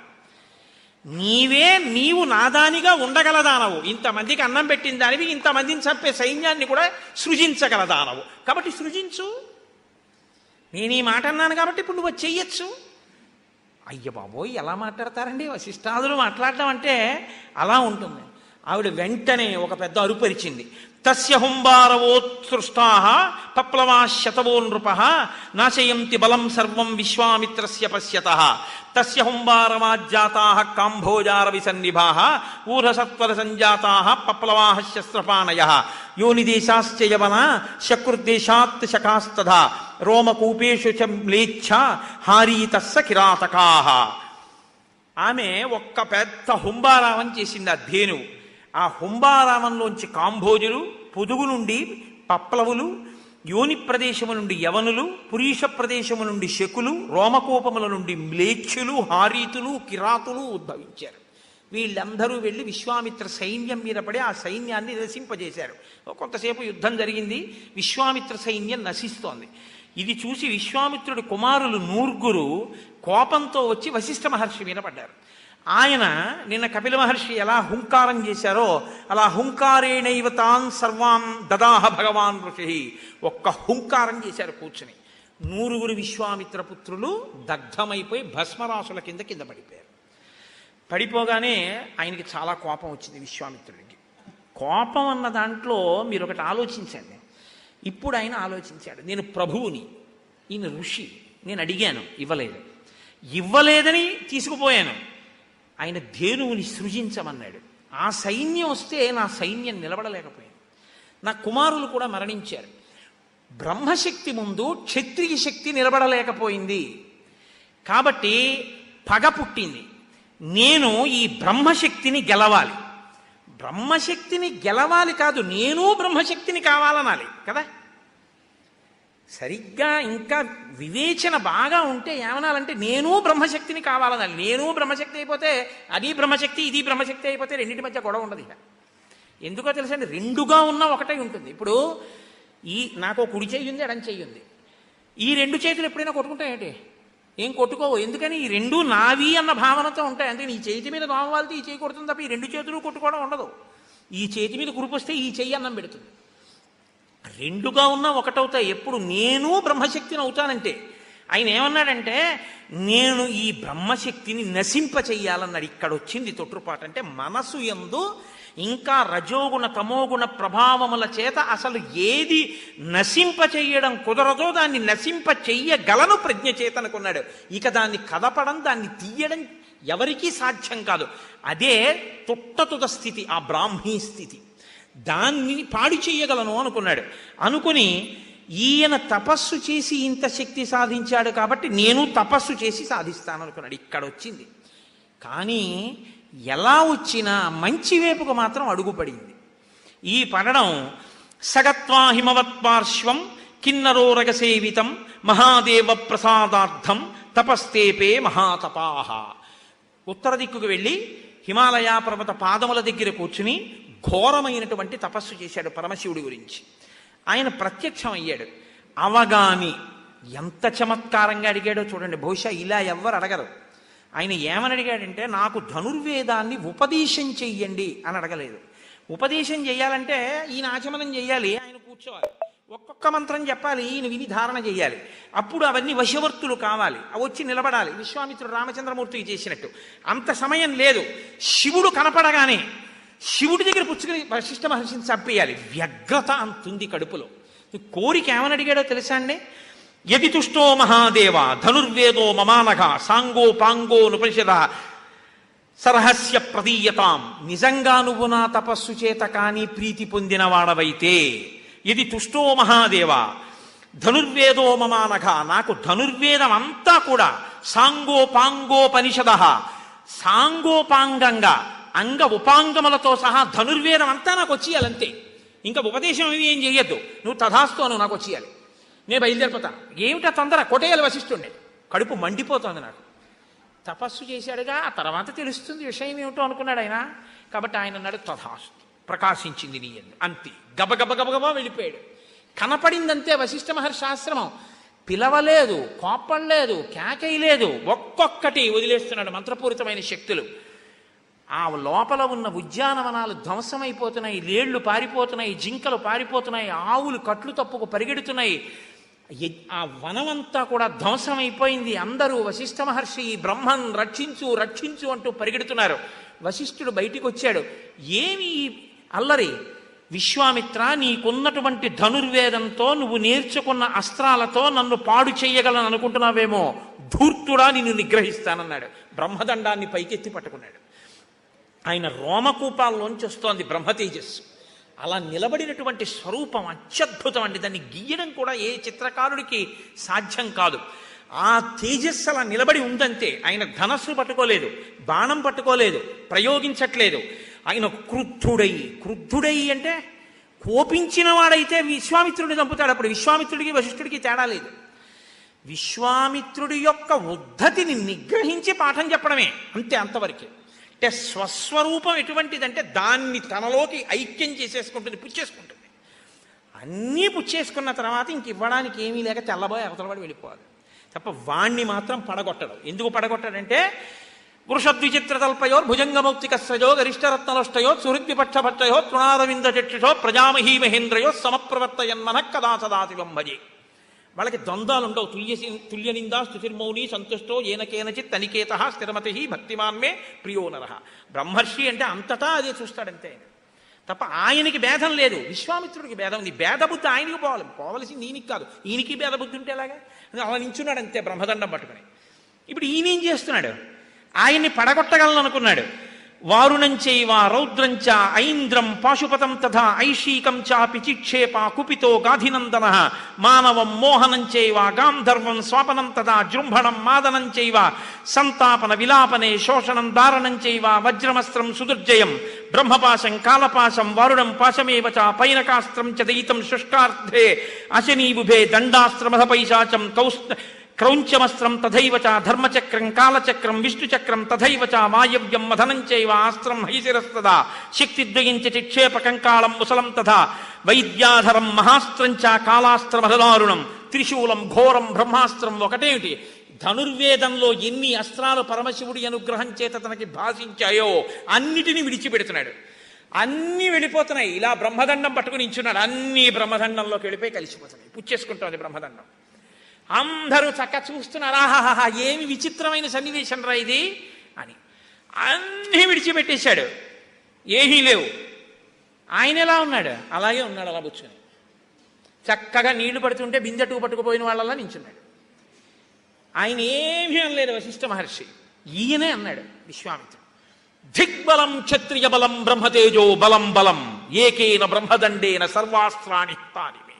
[SPEAKER 1] నీవు నాదానిగా ఉండగలదానవు. ఇంతమందికి అన్నం పెట్టిన దానివి, ఇంతమందిని చంపే సైన్యాన్ని కూడా సృజించగలదానవు. కాబట్టి సృజించు. నేను ఈ మాట అన్నాను కాబట్టి ఇప్పుడు నువ్వు చెయ్యొచ్చు. అయ్య బాబోయ్, ఎలా మాట్లాడతారండి వశిష్ఠాదులు? మాట్లాడడం అంటే అలా ఉంటుంది. ఆవిడ వెంటనే ఒక పెద్ద అరుపరిచింది. తస్య హుంబారవోత్సృష్టా పప్లవా శతవో నృప నాశయంతి బలం సర్వం విశ్వామిత్రస్య పశ్యతః. తస్య హుంబారవాజ్జాతా కాంభోజార విసన్నిభా ఊర్ధసత్వర సంజాతా పప్లవా శస్త్రపాణయ యోనిదేశాశ్చ యవన శకృద్దేశాత్ శకాస్తథా రోమకూపేషు చ మ్లేచ్ఛ హారీతస్స కిరాతకా. ఆమె ఒక్క పెద్ద హుంబారావం చేసింది. ఆ ధేనువు ఆ హుంబారావంలోంచి కాంభోజులు, పొదుగు నుండి పప్లవులు, యోని ప్రదేశము నుండి యవనులు, పురీష ప్రదేశము నుండి శకులు, రోమకోపముల నుండి మ్లేచ్ఛులు, హారీతులు, కిరాతులు ఉద్భవించారు. వీళ్ళందరూ వెళ్ళి విశ్వామిత్ర సైన్యం మీద పడి ఆ సైన్యాన్ని నశింపజేశారు. కొంతసేపు యుద్ధం జరిగింది. విశ్వామిత్ర సైన్యం నశిస్తోంది. ఇది చూసి విశ్వామిత్రుడి కుమారులు 100 కోపంతో వచ్చి వశిష్ఠ మహర్షి మీద పడ్డారు. ఆయన నిన్న కపిల మహర్షి ఎలా హుంకారం చేశారో అలా హుంకారేణైవ తాన్ సర్వాన్ దదాహ భగవాన్ ఋషి. ఒక్క హుంకారం చేశారు కూర్చుని. 100 విశ్వామిత్ర పుత్రులు దగ్ధమైపోయి భస్మరాసుల కింద పడిపోయారు. పడిపోగానే ఆయనకి చాలా కోపం వచ్చింది విశ్వామిత్రుడికి. కోపం అన్న దాంట్లో మీరు ఒకటి ఆలోచించండి. ఇప్పుడు ఆయన ఆలోచించాడు, నేను ప్రభువుని, ఈయన ఋషి, నేను అడిగాను ఇవ్వలేదని తీసుకుపోయాను. ఆయన ధేనువుని సృజించమన్నాడు. ఆ సైన్యం వస్తే నా సైన్యం నిలబడలేకపోయింది. నా కుమారులు కూడా మరణించారు. బ్రహ్మశక్తి ముందు క్షత్రియ శక్తి నిలబడలేకపోయింది. కాబట్టి పగ పుట్టింది. నేను ఈ బ్రహ్మశక్తిని గెలవాలి. బ్రహ్మశక్తిని గెలవాలి కాదు, నేను బ్రహ్మశక్తిని కావాలనాలి కదా. సరిగ్గా ఇంకా వివేచన బాగా ఉంటే ఏమనాలంటే నేను బ్రహ్మశక్తిని కావాలనాలి. నేను బ్రహ్మశక్తి అయిపోతే అది బ్రహ్మశక్తి, ఇది బ్రహ్మశక్తి అయిపోతే రెండింటి మధ్య గొడవ ఉండదు. ఇక ఎందుకో తెలుసండి, రెండుగా ఉన్న ఒకటే ఉంటుంది. ఇప్పుడు నాకు కుడి చెయ్యి ఉంది, ఎడం చెయ్యి ఉంది. ఈ 2 చేతులు ఎప్పుడైనా కొట్టుకుంటాయేంటి? ఏం కొట్టుకోవు. ఎందుకని ఈ 2 నావి అన్న భావనతో ఉంటాయి. అందుకని ఈ చేతి మీద దోమవాలితే ఈ చేయి కొడుతుంది తప్ప ఈ 2 చేతులు కొట్టుకోవడం ఉండదు. ఈ చేతి మీద కురిపొస్తే ఈ చెయ్యి అన్నం పెడుతుంది. 2గా ఉన్నా ఒకటవుతాయి. ఎప్పుడు నేను బ్రహ్మశక్తిని అవుతానంటే ఆయన ఏమన్నాడంటే నేను ఈ బ్రహ్మశక్తిని నశింప చెయ్యాలన్నాడు. ఇక్కడ వచ్చింది తొట్టుపాటు. అంటే మనసు యందు ఇంకా రజోగుణ తమోగుణ ప్రభావముల చేత అసలు ఏది నశింప చెయ్యడం కుదరదో దాన్ని నశింప చెయ్యగలను ప్రజ్ఞ చేత అనుకున్నాడు. ఇక దాన్ని కదపడం, దాన్ని తీయడం ఎవరికీ సాధ్యం కాదు. అదే తుట్టతుద స్థితి, ఆ బ్రాహ్మీ స్థితి. దాన్ని పాడు చెయ్యగలను అనుకున్నాడు. అనుకుని ఈయన తపస్సు చేసి ఇంత శక్తి సాధించాడు కాబట్టి నేను తపస్సు చేసి సాధిస్తాను అనుకున్నాడు. ఇక్కడ వచ్చింది. కానీ ఎలా వచ్చినా మంచి వైపుకు మాత్రం అడుగుపడింది. ఈ పడడం సగత్వా హిమవత్పార్శ్వం కిన్నరోరగ సేవితం మహాదేవ ప్రసాదార్థం తపస్తేపే మహాతపాహ. ఉత్తర దిక్కుకు వెళ్ళి హిమాలయ పర్వత పాదముల దగ్గర కూర్చుని ఘోరమైనటువంటి తపస్సు చేశాడు పరమశివుడి గురించి. ఆయన ప్రత్యక్షం అయ్యాడు. అవగాని ఎంత చమత్కారంగా అడిగాడో చూడండి. బహుశా ఇలా ఎవ్వరు అడగరు. ఆయన ఏమని అడిగాడంటే నాకు ధనుర్వేదాన్ని ఉపదేశం చెయ్యండి అని అడగలేదు. ఉపదేశం చెయ్యాలంటే ఈయన ఆచమనం చెయ్యాలి, ఆయన కూర్చోవాలి, ఒక్కొక్క మంత్రం చెప్పాలి, ఈయన విని ధారణ చెయ్యాలి. అప్పుడు అవన్నీ వశవర్తులు కావాలి, అవి వచ్చి నిలబడాలి. విశ్వామిత్రుడు రామచంద్రమూర్తికి చేసినట్టు అంత సమయం లేదు. శివుడు కనపడగానే శివుడి దగ్గర పుచ్చుకుని వశిష్ఠ మహర్షిని చంపేయాలి. వ్యగ్రత అంతుంది కడుపులో. కోరిక ఏమని అడిగాడో తెలుసా అండి? యది తుష్టో మహాదేవ ధనుర్వేదో మమానఘ సాంగో పాంగో నుపనిషద సరహస్య ప్రదీయతాం. నిజంగా నువ్వు నా తపస్సు చేత కానీ ప్రీతి పొందిన వాడవైతే, యది తుష్టో మహాదేవ ధనుర్వేదో మమానఘ, నాకు ధనుర్వేదం అంతా కూడా సాంగోపాంగోపనిషద, సాంగోపాంగంగా అంగ ఉపాంగములతో సహా ధనుర్వేదం అంతా నాకు వచ్చేయాలంతే. ఇంకా ఉపదేశం ఏం చెయ్యొద్దు, నువ్వు తథాస్తు అను, నాకు వచ్చేయాలి. నేను బయలుదేరిపోతా. ఏమిటా తొందర, కొట్టేయాలి వశిష్ఠుడిని, కడుపు మండిపోతుంది నాకు. తపస్సు చేశాడుగా, ఆ తర్వాత తెలుస్తుంది విషయం ఏమిటో అనుకున్నాడు ఆయన. కాబట్టి ఆయన అన్నాడు తథాస్తు, ప్రకాశించింది నీ యందు, అంతే. గబగబగబగబా వెళ్ళిపోయాడు. కనపడిందంతే వశిష్ఠ మహర్షి ఆశ్రమం. పిలవలేదు, కోపం లేదు, కేకయలేదు, ఒక్కొక్కటి వదిలేస్తున్నాడు మంత్రపూరితమైన శక్తులు. ఆ లోపల ఉన్న ఉద్యానవనాలు ధ్వంసమైపోతున్నాయి, లేళ్లు పారిపోతున్నాయి, జింకలు పారిపోతున్నాయి, ఆవులు కట్లు తప్పుకు పరిగెడుతున్నాయి. ఆ వనమంతా కూడా ధ్వంసమైపోయింది. అందరూ వశిష్ఠ మహర్షి బ్రహ్మన్ రక్షించు రక్షించు అంటూ పరిగెడుతున్నారు. వశిష్ఠుడు బయటికి వచ్చాడు. ఏమి అల్లరి? విశ్వామిత్ర, నీకున్నటువంటి ధనుర్వేదంతో, నువ్వు నేర్చుకున్న అస్త్రాలతో నన్ను పాడు చేయగలను అనుకుంటున్నావేమో, ధూర్తుడా నిన్ను నిగ్రహిస్తానన్నాడు. బ్రహ్మదండాన్ని పైకెత్తి పట్టుకున్నాడు. ఆయన రోమకూపాల్లోంచి వస్తోంది బ్రహ్మతేజస్సు. అలా నిలబడినటువంటి స్వరూపం అత్యద్భుతం అండి. దాన్ని గీయడం కూడా ఏ చిత్రకారుడికి సాధ్యం కాదు. ఆ తేజస్సు అలా నిలబడి ఉందంతే. ఆయన ధనస్సు పట్టుకోలేదు, బాణం పట్టుకోలేదు, ప్రయోగించట్లేదు. ఆయన క్రుద్ధుడై అంటే కోపించిన వాడైతే విశ్వామిత్రుడిని చంపుతాడు. అప్పుడు విశ్వామిత్రుడికి వశిష్ఠుడికి తేడా లేదు. విశ్వామిత్రుడి యొక్క ఉద్ధతిని నిగ్రహించి పాఠం చెప్పడమే అంతే, అంతవరకే. అంటే స్వస్వరూపం ఎటువంటిదంటే దాన్ని తనలోకి ఐక్యం చేసేసుకుంటుంది, పుచ్చేసుకుంటుంది. అన్నీ పుచ్చేసుకున్న తర్వాత ఇంక ఇవ్వడానికి ఏమీ లేక తెల్లబోయి అవతలబడి వెళ్ళిపోవాలి తప్ప వాణ్ణి మాత్రం పడగొట్టడం. ఎందుకు పడగొట్టడంటే వృషద్విచిత్రతల్పయో భుజంగమౌక్తికస్రజో గరిష్టరత్నలోష్టయో సుహృద్విపక్షభట్టయో తృణారవింద చక్షుషో ప్రజామహీ మహేంద్రయో సమప్రవర్తయన్మన కదా సదాశివం భజే. వాళ్ళకి ద్వంద్వాలు ఉండవు. తుల్యనిందా స్తుతిర్మౌని సంతుష్టో ఏన కేనచిత్ అనికేత స్థిరమతి భక్తిమాన్మే ప్రియో నరః. బ్రహ్మర్షి అంటే అంతటా అదే చూస్తాడంతే ఆయన తప్ప ఆయనకి భేదం లేదు. విశ్వామిత్రుడికి భేదం ఉంది. భేదబుద్ధి ఆయనకి పోవలసింది ఈయనకి కాదు. ఈయనకి భేదబుద్ధి ఉంటే ఎలాగా? అలా నించున్నాడు అంతే బ్రహ్మదండం పట్టుకుని. ఇప్పుడు ఈయనేం చేస్తున్నాడు? ఆయన్ని పడగొట్టగలను అనుకున్నాడు. వారుణంచైవ రౌద్రంచ ఐంద్రం పాశుపతం తథా ఐషీకం చాపి చిక్షేప కుపితో గాధినందన మానవం మోహనంచైవ గాంధర్వం స్వాపనం తథా జృంభణం మాదనంచైవ సంతాపన విలాపనే శోషణం దారణంచైవ వజ్రమస్త్రం సుదుర్జయం బ్రహ్మపాశం కాలపాశం వారుణం పాశమేవ చ పైనకాస్త్రం చ దయితం శుష్కార్థే అశనీబుభే దండాస్త్రమధ పైశాచం క్రౌంచమస్త్రం తథైవ చ ధర్మచక్రం కాలచక్రం విష్ణుచక్రం తథైవ చ వాయవ్యం మధనంచైవ ఆస్త్రం హైశిరస్తదా శక్తిద్వయం చ చిక్షేప కంకాళం ముసలం తథా వైద్యాధరం మహాస్త్రం చ కాలాస్త్రమధదారుణం త్రిశూలం ఘోరం బ్రహ్మాస్త్రం. ఒకటేమిటి? ధనుర్వేదంలో ఎన్ని అస్త్రాలు పరమశివుడి అనుగ్రహం చేత తనకి భాషించాయో అన్నిటినీ విడిచిపెడుతున్నాడు. అన్నీ వెళ్ళిపోతున్నాయి. ఇలా బ్రహ్మదండం పట్టుకుని ఇచ్చున్నాడు. అన్నీ బ్రహ్మదండంలోకి వెళ్ళిపోయి కలిసిపోతున్నాయి. పుచ్చేసుకుంటోంది బ్రహ్మదండం. అందరూ చక్క చూస్తున్నారు. ఆహాహా, ఏమి విచిత్రమైన సన్నివేశం రా ఇది అని. అన్నీ విడిచిపెట్టేశాడు, ఏమీ లేవు. ఆయన ఎలా ఉన్నాడు? అలాగే ఉన్నాడు, అలా కూర్చొని చక్కగా నీళ్లు పడుతుంటే బిందెటూ పట్టుకుపోయిన వాళ్ళలా నించున్నాడు. ఆయన ఏమీ అనలేదు వశిష్ఠ మహర్షి. ఈయనే అన్నాడు విశ్వామిత్రుడు. దిగ్బలం క్షత్రియ బలం బ్రహ్మతేజో బలం బలం ఏకేన బ్రహ్మదండేన సర్వాస్త్రాణి తానిమే.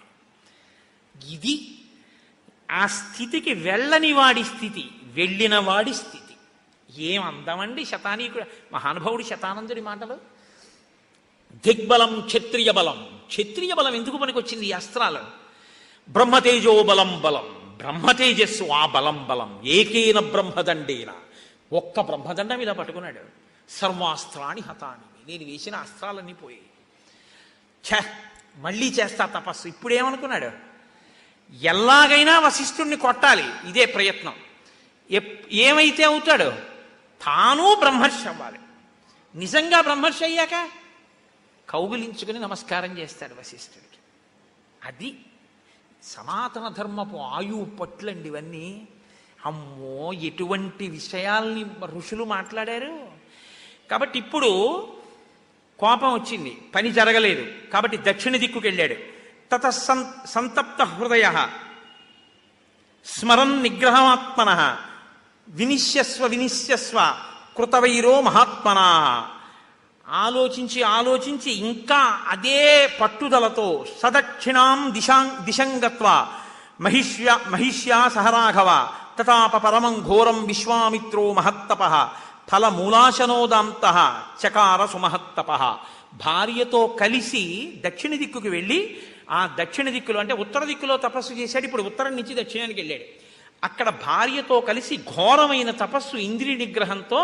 [SPEAKER 1] ఇది ఆ స్థితికి వెళ్ళని వాడి స్థితి, వెళ్ళిన వాడి స్థితి. ఏం అందమండి శతానీకుడు మహానుభావుడు శతానందుడి మాటలు. దిగ్బలం క్షత్రియ బలం. క్షత్రియ బలం ఎందుకు పనికొచ్చింది ఈ అస్త్రాలు? బ్రహ్మతేజో బలం బలం, బ్రహ్మతేజస్సు ఆ బలం బలం. ఏకేన బ్రహ్మదండేన, ఒక్క బ్రహ్మదండం ఇలా పట్టుకున్నాడు. సర్వాస్త్రాన్ని హతాని, నేను వేసిన అస్త్రాలన్నీ పోయి మళ్ళీ చేస్తా తపస్సు. ఇప్పుడేమనుకున్నాడు? ఎలాగైనా వశిష్ఠుణ్ణి కొట్టాలి, ఇదే ప్రయత్నం. ఏమైతే అవుతాడో తాను బ్రహ్మర్షి అవ్వాలి. నిజంగా బ్రహ్మర్షి అయ్యాక కౌగులించుకుని నమస్కారం చేస్తాడు వశిష్ఠుడికి. అది సనాతన ధర్మపు ఆయువు పట్లండి ఇవన్నీ. అమ్మో, ఎటువంటి విషయాల్ని ఋషులు మాట్లాడారు. కాబట్టి ఇప్పుడు కోపం వచ్చింది, పని జరగలేదు. కాబట్టి దక్షిణ దిక్కుకి వెళ్ళాడు. తత సంతప్త హృదయ స్మరన్ నిగ్రహమాత్మన వినిశ్యస్వ కృతవైరో మహాత్మనా. ఆలోచించి ఇంకా అదే పట్టుదలతో సదక్షిణాం దిశంగత్వ మహిష్యా సహరాఘవ తతాప పరమం ఘోరం విశ్వామిత్రో మహత్తప ఫలమూలాశనోదాంత చకార సుమహత్తప. భార్యతో కలిసి దక్షిణ దిక్కుకి వెళ్ళి ఆ దక్షిణ దిక్కులో అంటే ఉత్తర దిక్కులో తపస్సు చేశాడు. ఇప్పుడు ఉత్తరం నుంచి దక్షిణానికి వెళ్ళాడు. అక్కడ భార్యతో కలిసి ఘోరమైన తపస్సు ఇంద్రియ నిగ్రహంతో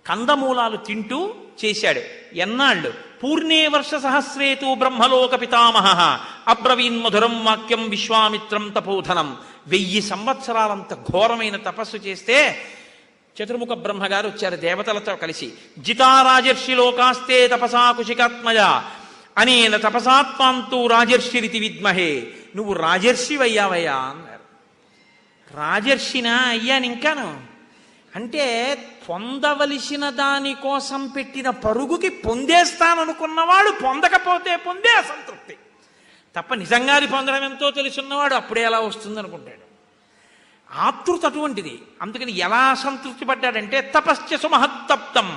[SPEAKER 1] కందమూలాలు తింటూ చేశాడు. ఎన్నాళ్ళు? పూర్ణే వర్ష సహస్రేతు బ్రహ్మలోక పితామహ అబ్రవీన్ మధురం వాక్యం విశ్వామిత్రం తపోధనం. 1000 సంవత్సరాలంత ఘోరమైన తపస్సు చేస్తే చతుర్ముఖ బ్రహ్మగారు వచ్చారు దేవతలతో కలిసి. జితారాజర్షి లోకాస్తే తపసా కుశికాత్మజ అనేన తపసాత్మాంతు రాజర్షిరితి విద్మహే. నువ్వు రాజర్షివయ్యావయ్యా అన్నారు. రాజర్షినా అయ్యాను ఇంకాను అంటే పొందవలసిన దానికోసం పెట్టిన పరుగుకి పొందేస్తాననుకున్నవాడు పొందకపోతే పొందే అసంతృప్తి తప్ప నిజంగా అది పొందడం ఎంతో తెలుసున్నవాడు అప్పుడే ఎలా వస్తుంది అనుకుంటాడు. ఆతృత అటువంటిది. అందుకని ఎలా అసంతృప్తి పడ్డాడంటే తపశ్చ సుమహత్తప్తం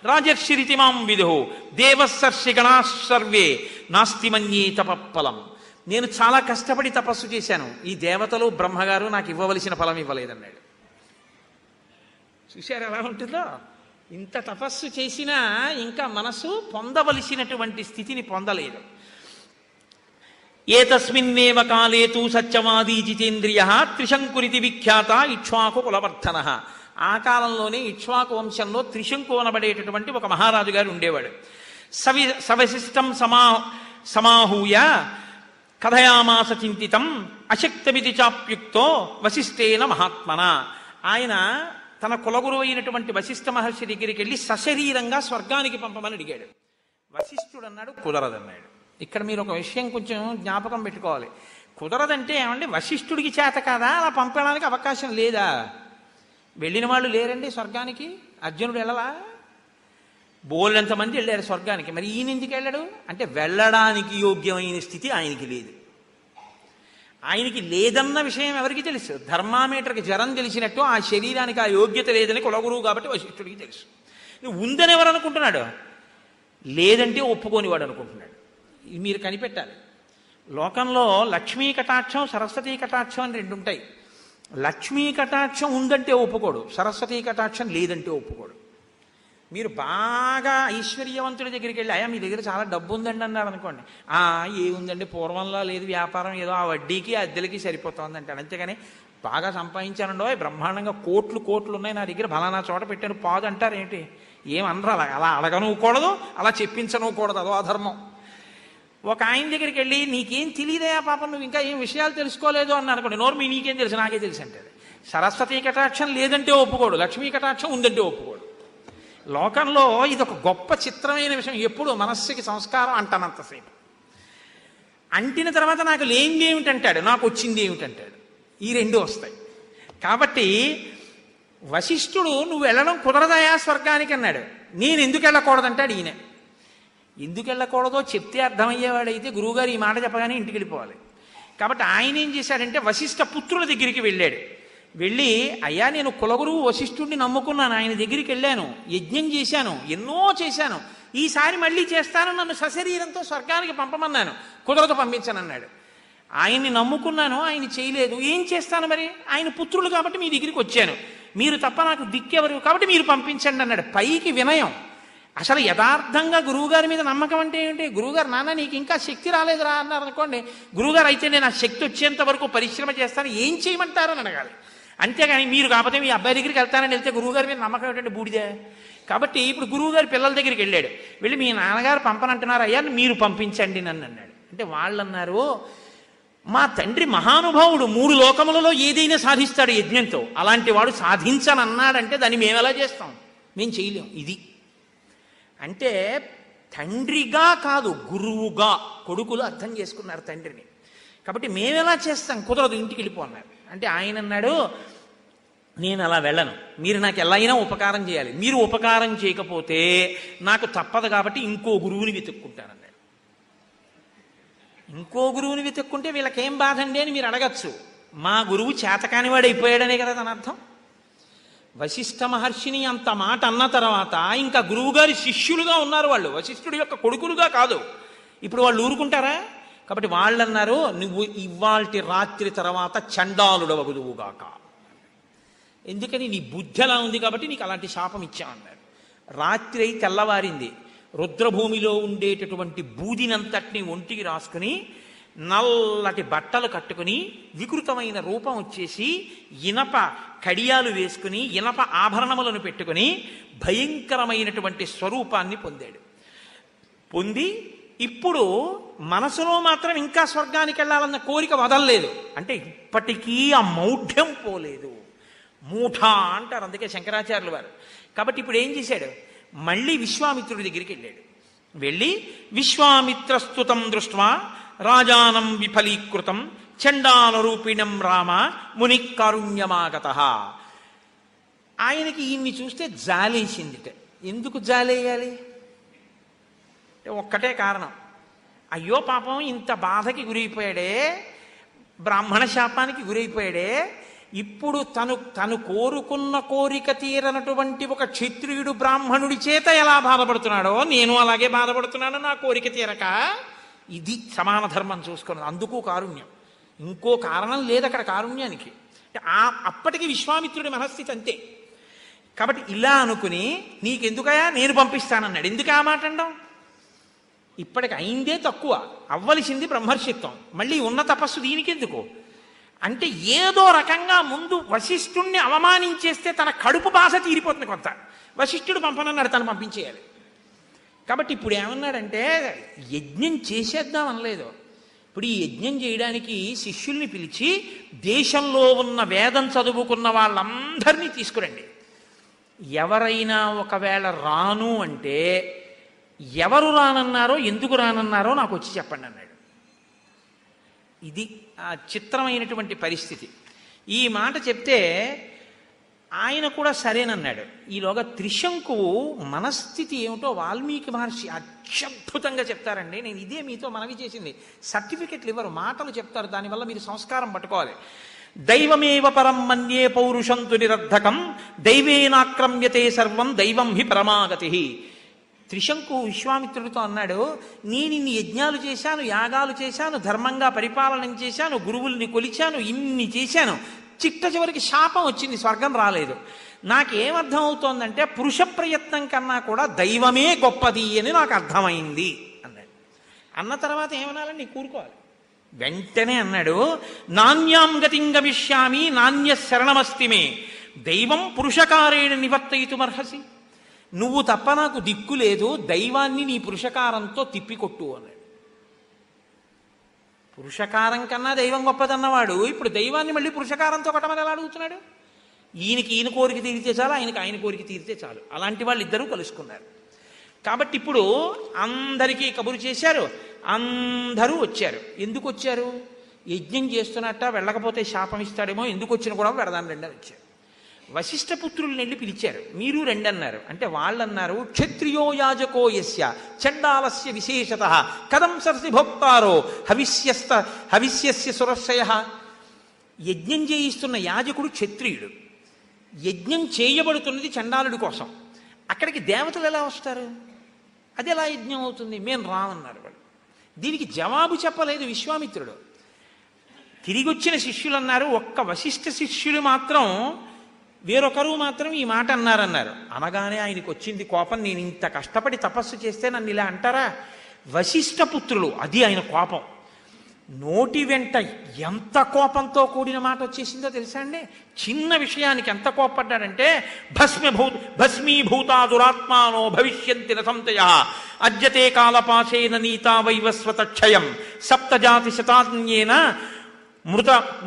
[SPEAKER 1] రాజర్షిరితి మాం విదుః దేవస్సర్షి గణాసర్వే నాస్తి మన్యే తపఫలం. నేను చాలా కష్టపడి తపస్సు చేశాను, ఈ దేవతలు బ్రహ్మగారు నాకు ఇవ్వవలసిన ఫలం ఇవ్వలేదన్నాడు. చూశారు ఎలా ఉంటుందో? ఇంత తపస్సు చేసినా ఇంకా మనసు పొందవలసినటువంటి స్థితిని పొందలేదు. ఏతస్మిన్నేవ కాలే తు సత్యవాదీ జితేంద్రియ త్రిశంకురితి విఖ్యాత ఇక్ష్వాకు కులవర్ధన. ఆ కాలంలోనే ఇక్ష్వాకు వంశంలో త్రిశంకు అనబడేటటువంటి ఒక మహారాజు గారు ఉండేవాడు. సవశిష్టం సమాహూయ కథయామాస చింతితం అశక్తమితి చాప్యుక్తో వశిష్ఠేన మహాత్మన. ఆయన తన కులగురువు అయినటువంటి వశిష్ఠ మహర్షి దగ్గరికి వెళ్ళి సశరీరంగా స్వర్గానికి పంపమని అడిగాడు. వశిష్ఠుడు అన్నాడు కుదరదన్నాడు. ఇక్కడ మీరు ఒక విషయం కొంచెం జ్ఞాపకం పెట్టుకోవాలి. కుదరదంటే ఏమండి వశిష్ఠుడికి చేత కాదా? అలా పంపడానికి అవకాశం లేదా? వెళ్ళిన వాళ్ళు లేరండి స్వర్గానికి. అర్జునుడు వెళ్ళలా? బోళ్ళెంతమంది వెళ్ళారు స్వర్గానికి. మరి ఈయన ఎందుకు వెళ్ళాడు అంటే వెళ్ళడానికి యోగ్యమైన స్థితి ఆయనకి లేదు. ఆయనకి లేదన్న విషయం ఎవరికి తెలుసు? ధర్మామీటర్కి జ్వరం తెలిసినట్టు ఆ శరీరానికి ఆ యోగ్యత లేదని కులగురువు కాబట్టి వశిష్ఠుడికి తెలుసు. ఉందని ఎవరు అనుకుంటున్నాడు? లేదంటే ఒప్పుకోనివాడు అనుకుంటున్నాడు. ఇది మీరు కనిపెట్టాలి. లోకంలో లక్ష్మీ కటాక్షం సరస్వతీ కటాక్షం అని 2 ఉంటాయి. లక్ష్మీ కటాక్షం ఉందంటే ఒప్పుకోడు, సరస్వతీ కటాక్షం లేదంటే ఒప్పుకోడు. మీరు బాగా ఐశ్వర్యవంతుడి దగ్గరికి వెళ్ళి అయ్యా మీ దగ్గర చాలా డబ్బు ఉందండి అన్నారు అనుకోండి. ఏముందండి పూర్వంలో లేదు, వ్యాపారం ఏదో ఆ వడ్డీకి అద్దెలకి సరిపోతుంది అంటాడు. అంతేగాని బాగా సంపాదించానండో బ్రహ్మాండంగా కోట్లు ఉన్నాయి నా దగ్గర ఫలానా చోట పెట్టాను పాదు అంటారు ఏంటి? ఏమనరు. అలా అడగనుకూడదు, అలా చెప్పించనుకూడదు, అదో అధర్మం. ఒక ఆయన దగ్గరికి వెళ్ళి నీకేం తెలియదయా పాపం, నువ్వు ఇంకా ఏం విషయాలు తెలుసుకోలేదు అన్నారు అనుకోండి. నోరు మీ నీకేం తెలుసు, నాకే తెలుసు అంటాడు. సరస్వతీ కటాక్షం లేదంటే ఒప్పుకోడు, లక్ష్మీ కటాక్షం ఉందంటే ఒప్పుకోడు. లోకంలో ఇది ఒక గొప్ప చిత్రమైన విషయం. ఎప్పుడు మనస్సుకి సంస్కారం అంటనంతసేపు అంటిన తర్వాత నాకు లేనిది ఏమిటంటాడు, నాకు వచ్చింది ఏమిటంటాడు. ఈ 2 వస్తాయి. కాబట్టి వశిష్ఠుడు నువ్వు వెళ్ళడం కుదరదయా స్వర్గానికి అన్నాడు. నేను ఎందుకు వెళ్ళకూడదంటాడు ఈయన. ఎందుకు వెళ్ళకూడదో చెప్తే అర్థమయ్యేవాడైతే గురువుగారు ఈ మాట చెప్పగానే ఇంటికి వెళ్ళిపోవాలి. కాబట్టి ఆయన ఏం చేశాడంటే వశిష్ఠ పుత్రుల దగ్గరికి వెళ్ళాడు. వెళ్ళి అయ్యా నేను కులగురువు వశిష్ఠుడిని నమ్ముకున్నాను, ఆయన దగ్గరికి వెళ్ళాను, యజ్ఞం చేశాను, ఎన్నో చేశాను, ఈసారి మళ్ళీ చేస్తాను, నన్ను సశరీరంతో స్వర్గానికి పంపమన్నాను, కుదరదు పంపించనన్నాడు. ఆయన్ని నమ్ముకున్నాను, ఆయన చేయలేదు, ఏం చేస్తాను మరి? ఆయన పుత్రులు కాబట్టి మీ దగ్గరికి వచ్చాను, మీరు తప్ప నాకు దిక్కెవరు కాబట్టి మీరు పంపించండి అన్నాడు. పైకి వినయం. అసలు యథార్థంగా గురువుగారి మీద నమ్మకం అంటే ఏంటి? గురువుగారు నాన్న నీకు ఇంకా శక్తి రాలేదురా అన్నారు అనుకోండి. గురువుగారు అయితే నేను ఆ శక్తి వచ్చేంత వరకు పరిశ్రమ చేస్తాను, ఏం చేయమంటారని అడగాలి. అంతేగాని మీరు కాకపోతే మీ అబ్బాయి దగ్గరికి వెళ్తానని వెళ్తే గురువుగారి మీద నమ్మకం ఏంటంటే బూడిదే. కాబట్టి ఇప్పుడు గురువుగారి పిల్లల దగ్గరికి వెళ్ళాడు. వెళ్ళి మీ నాన్నగారు పంపనంటున్నారు, అయ్యా మీరు పంపించండి నన్ను అన్నాడు. అంటే వాళ్ళు అన్నారు మా తండ్రి మహానుభావుడు 3 లోకములలో ఏదైనా సాధిస్తాడు యజ్ఞంతో, అలాంటి వాడు సాధించనన్నాడంటే దాన్ని మేము ఎలా చేస్తాం? మేము చేయలేం. ఇది అంటే తండ్రిగా కాదు గురువుగా కొడుకులు అర్థం చేసుకున్నారు తండ్రిని. కాబట్టి మేము ఎలా చేస్తాం? కుదరదు, ఇంటికి వెళ్ళిపో అన్నారు. అంటే ఆయన అన్నాడు నేను అలా వెళ్ళను, మీరు నాకు ఎలా అయినా ఉపకారం చేయాలి, మీరు ఉపకారం చేయకపోతే నాకు తప్పదు కాబట్టి ఇంకో గురువుని వెతుక్కుంటానన్నాడు. ఇంకో గురువుని వెతుక్కుంటే వీళ్ళకేం బాధ అండి అని మీరు అడగచ్చు. మా గురువు చేతకానివాడు అయిపోయాడనే కదా తన అర్థం. వశిష్ఠ మహర్షిని అంత మాట అన్న తర్వాత ఇంకా గురువుగారి శిష్యులుగా ఉన్నారు వాళ్ళు, వశిష్ఠుడి యొక్క కొడుకులుగా కాదు. ఇప్పుడు వాళ్ళు ఊరుకుంటారా? కాబట్టి వాళ్ళు అన్నారు నువ్వు ఇవాల్టి రాత్రి తర్వాత చండాలుడవగుదువుగాక. ఎందుకని? నీ బుద్ధి అలా ఉంది కాబట్టి నీకు అలాంటి శాపం ఇచ్చామన్నారు. రాత్రి అయి తెల్లవారింది. రుద్రభూమిలో ఉండేటటువంటి బూదినంతటిని ఒంటికి రాసుకుని నల్లటి బట్టలు కట్టుకుని వికృతమైన రూపం వచ్చేసి ఇనప కడియాలు వేసుకుని ఇనప ఆభరణములను పెట్టుకుని భయంకరమైనటువంటి స్వరూపాన్ని పొందాడు. పొంది ఇప్పుడు మనసులో మాత్రం ఇంకా స్వర్గానికి వెళ్ళాలన్న కోరిక వదలలేదు. అంటే ఇప్పటికీ ఆ మౌఢ్యం పోలేదు. మూఢ అంటారు అందుకే శంకరాచార్యుల వారు. కాబట్టి ఇప్పుడు ఏం చేశాడు? మళ్ళీ విశ్వామిత్రుడి దగ్గరికి వెళ్ళాడు. వెళ్ళి విశ్వామిత్రస్తుతం దృష్ట్వా రాజానం విఫలీకృతం చండాల రూపిణం రామ ముని కారుణ్యమాగత. ఆయనకి ఈయన్ని చూస్తే జాలేసిందిట. ఎందుకు జాలేయాలి? ఒక్కటే కారణం, అయ్యో పాపం ఇంత బాధకి గురైపోయాడే, బ్రాహ్మణ శాపానికి గురైపోయాడే, ఇప్పుడు తను కోరుకున్న కోరిక తీరనటువంటి ఒక క్షత్రియుడు బ్రాహ్మణుడి చేత ఎలా బాధపడుతున్నాడో నేను అలాగే బాధపడుతున్నాను నా కోరిక తీరక. ఇది సమాన ధర్మం చూసుకున్నది. అందుకు కారుణ్యం, ఇంకో కారణం లేదు అక్కడ కారుణ్యానికి. అప్పటికి విశ్వామిత్రుడి మనస్థితి అంతే. కాబట్టి ఇలా అనుకుని నీకెందుకయా నేను పంపిస్తానన్నాడు. ఎందుకు ఆ మాట అండం? ఇప్పటికి అయిందే తక్కువ, అవ్వలసింది బ్రహ్మర్షిత్వం. మళ్ళీ ఉన్న తపస్సు దీనికెందుకు అంటే ఏదో రకంగా ముందు వశిష్ఠుణ్ణి అవమానించేస్తే తన కడుపు బాధ తీరిపోతుంది కొంత. వశిష్ఠుడు పంపనన్నాడు, తను పంపించేయాలి. కాబట్టి ఇప్పుడు ఏమన్నాడంటే యజ్ఞం చేసేద్దాం అనలేదు. ఇప్పుడు ఈ యజ్ఞం చేయడానికి శిష్యుల్ని పిలిచి దేశంలో ఉన్న వేదం చదువుకున్న వాళ్ళందరినీ తీసుకురండి. ఎవరైనా ఒకవేళ రాను అంటే ఎవరు రానన్నారో ఎందుకు రానన్నారో నాకు వచ్చి చెప్పండి అన్నాడు. ఇది ఆ చిత్రమైనటువంటి పరిస్థితి. ఈ మాట చెప్తే ఆయన కూడా సరేనన్నాడు. ఈలోగా త్రిశంకువు మనస్థితి ఏమిటో వాల్మీకి మహర్షి అత్యద్భుతంగా చెప్తారండి. నేను ఇదే మీతో మనవి చేసింది. సర్టిఫికెట్లు ఇవ్వరు, మాటలు చెప్తారు. దానివల్ల మీరు సంస్కారం పట్టుకోవాలి. దైవమేవ పరం మన్యే పౌరుషంతు నిరర్ధకం దైవేనాక్రమ్యతే సర్వం దైవం హి పరమాగతి. త్రిశంకు విశ్వామిత్రుడితో అన్నాడు, నేను ఇన్ని యజ్ఞాలు చేశాను, యాగాలు చేశాను, ధర్మంగా పరిపాలన చేశాను, గురువుల్ని కొలిచాను, ఇన్ని చేశాను, చిట్ట చివరికి శాపం వచ్చింది, స్వర్గం రాలేదు. నాకేమర్థం అవుతోందంటే పురుష ప్రయత్నం కన్నా కూడా దైవమే గొప్పది అని నాకు అర్థమైంది అన్నాడు. అన్న తర్వాత ఏమనాలని కూరుకోవాలి. వెంటనే అన్నాడు, నాణ్యాం గతిం గమిష్యామి నాణ్య శరణమస్తిమే దైవం పురుషకారేణ నివర్తయితుమర్హసి. నువ్వు తప్ప నాకు దిక్కు లేదు, దైవాన్ని నీ పురుషకారంతో తిప్పికొట్టు అన్నాడు. పురుషకారం కన్నా దైవం గొప్పదన్నవాడు ఇప్పుడు దైవాన్ని మళ్ళీ పురుషకారంతో కొట్టమని ఎలా అడుగుతున్నాడు? ఈయనకి ఈయన కోరిక తీరితే చాలు, ఆయనకి ఆయన కోరిక తీరితే చాలు. అలాంటి వాళ్ళు ఇద్దరూ కలుసుకున్నారు. కాబట్టి ఇప్పుడు అందరికీ కబురు చేశారు, అందరూ వచ్చారు. ఎందుకు వచ్చారు? యజ్ఞం చేస్తున్నట్ట, వెళ్ళకపోతే శాపం ఇస్తాడేమో, ఎందుకు వచ్చిన కూడా వెడదాని రెండని వచ్చారు. వశిష్ఠపుత్రుల్ని వెళ్ళి పిలిచారు, మీరు రెండన్నారు. అంటే వాళ్ళన్నారు, క్షత్రియో యాజకో యస్య చండాలస్య విశేషత కథం సరసి భోక్తారో హవిష్యస్య సురశయ. యజ్ఞం చేయిస్తున్న యాజకుడు క్షత్రియుడు, యజ్ఞం చేయబడుతున్నది చండాలుడి కోసం. అక్కడికి దేవతలు ఎలా వస్తారు? అది ఎలా యజ్ఞం అవుతుంది? మేము రామన్నారు వాళ్ళు. దీనికి జవాబు చెప్పలేదు విశ్వామిత్రుడు. తిరిగి వచ్చిన శిష్యులు అన్నారు, ఒక్క వశిష్ఠ శిష్యులు మాత్రం వేరొకరు మాత్రం ఈ మాట అన్నారన్నారు. అనగానే ఆయనకు వచ్చింది కోపం. నేను ఇంత కష్టపడి తపస్సు చేస్తే నన్ను ఇలా అంటారా? వశిష్ఠపుత్రులు, అది ఆయన కోపం. నోటి వెంట ఎంత కోపంతో కూడిన మాట వచ్చేసిందో తెలుసా అండి? చిన్న విషయానికి ఎంత కోపడ్డాడంటే, భస్మీభూతా దురాత్మానో భవిష్యంతి రసంతయ అద్యతే కాలపాశేన నీతా వైవస్వత క్షయం సప్తజాతి శతాన్యేన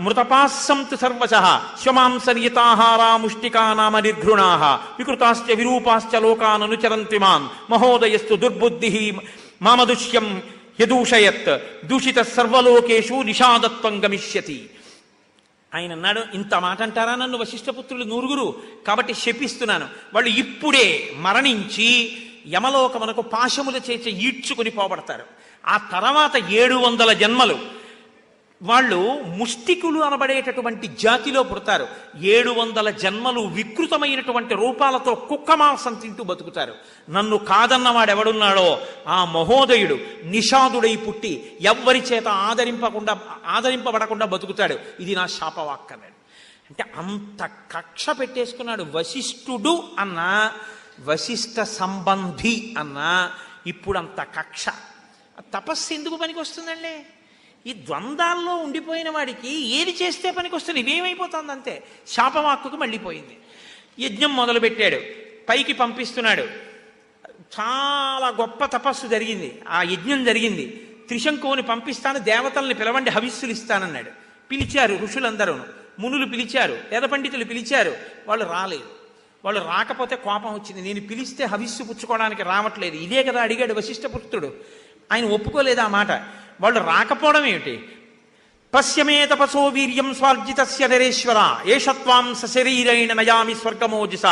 [SPEAKER 1] మృతపాస్సంతు సర్వశః శ్వమాంసనియతాహారా ముష్టికా నామ నిర్ఘృణాః వికృతాశ్చ విరూపాశ్చ లోకాన్ అనుచరంతి మాం మహోదయస్తు దుర్బుద్ధిః మామదుష్యం యదూషయత్ దూషిత సర్వలోకేషు నిషాదత్వం గమిష్యతి. ఆయన అన్నాడు, ఇంత మాట అంటారా నన్ను వశిష్ఠపుత్రులు నూరుగురు? కాబట్టి శపిస్తున్నాను, వాళ్ళు ఇప్పుడే మరణించి యమలోకమునకు పాశముల చేత ఈడ్చుకుని పోబడతారు. ఆ తర్వాత 700 జన్మలు వాళ్ళు ముష్టికులు అనబడేటటువంటి జాతిలో పుడతారు. 700 జన్మలు వికృతమైనటువంటి రూపాలతో కుక్క మాంసం తింటూ బతుకుతారు. నన్ను కాదన్నవాడెవడున్నాడో ఆ మహోదయుడు నిషాదుడై పుట్టి ఎవ్వరి చేత ఆదరింపబడకుండా బతుకుతాడు. ఇది నా శాపవాక్ అన్నాడు. అంటే అంత కక్ష పెట్టేసుకున్నాడు. వశిష్ఠుడు అన్నా వశిష్ఠ సంబంధి అన్నా ఇప్పుడు అంత కక్ష. తపస్సు ఎందుకు పనికి వస్తుందండి? ఈ ద్వంద్వాల్లో ఉండిపోయిన వాడికి ఏది చేస్తే పనికి వస్తుంది ఇవేమైపోతుంది అంతే. శాపవాక్కుకు మళ్ళీపోయింది. యజ్ఞం మొదలుపెట్టాడు, పైకి పంపిస్తున్నాడు. చాలా గొప్ప తపస్సు జరిగింది, ఆ యజ్ఞం జరిగింది. త్రిశంకువుని పంపిస్తాను, దేవతల్ని పిలవండి, హవిస్సులు ఇస్తానన్నాడు. పిలిచారు ఋషులందరూ, మునులు పిలిచారు, వేద పండితులు పిలిచారు. వాళ్ళు రాలేదు. వాళ్ళు రాకపోతే కోపం వచ్చింది. నేను పిలిస్తే హవిస్సు పుచ్చుకోవడానికి రావట్లేదు, ఇదే కదా అడిగాడు వశిష్ఠపుత్రుడు. ఆయన ఒప్పుకోలేదు ఆ మాట. వాళ్ళు రాకపోవడం ఏమిటి? పశ్యమే తపసో వీర్యం స్వార్జితస్య నరేశ్వర ఏషత్వాం సశరీరేణ నయామి స్వర్గమోజస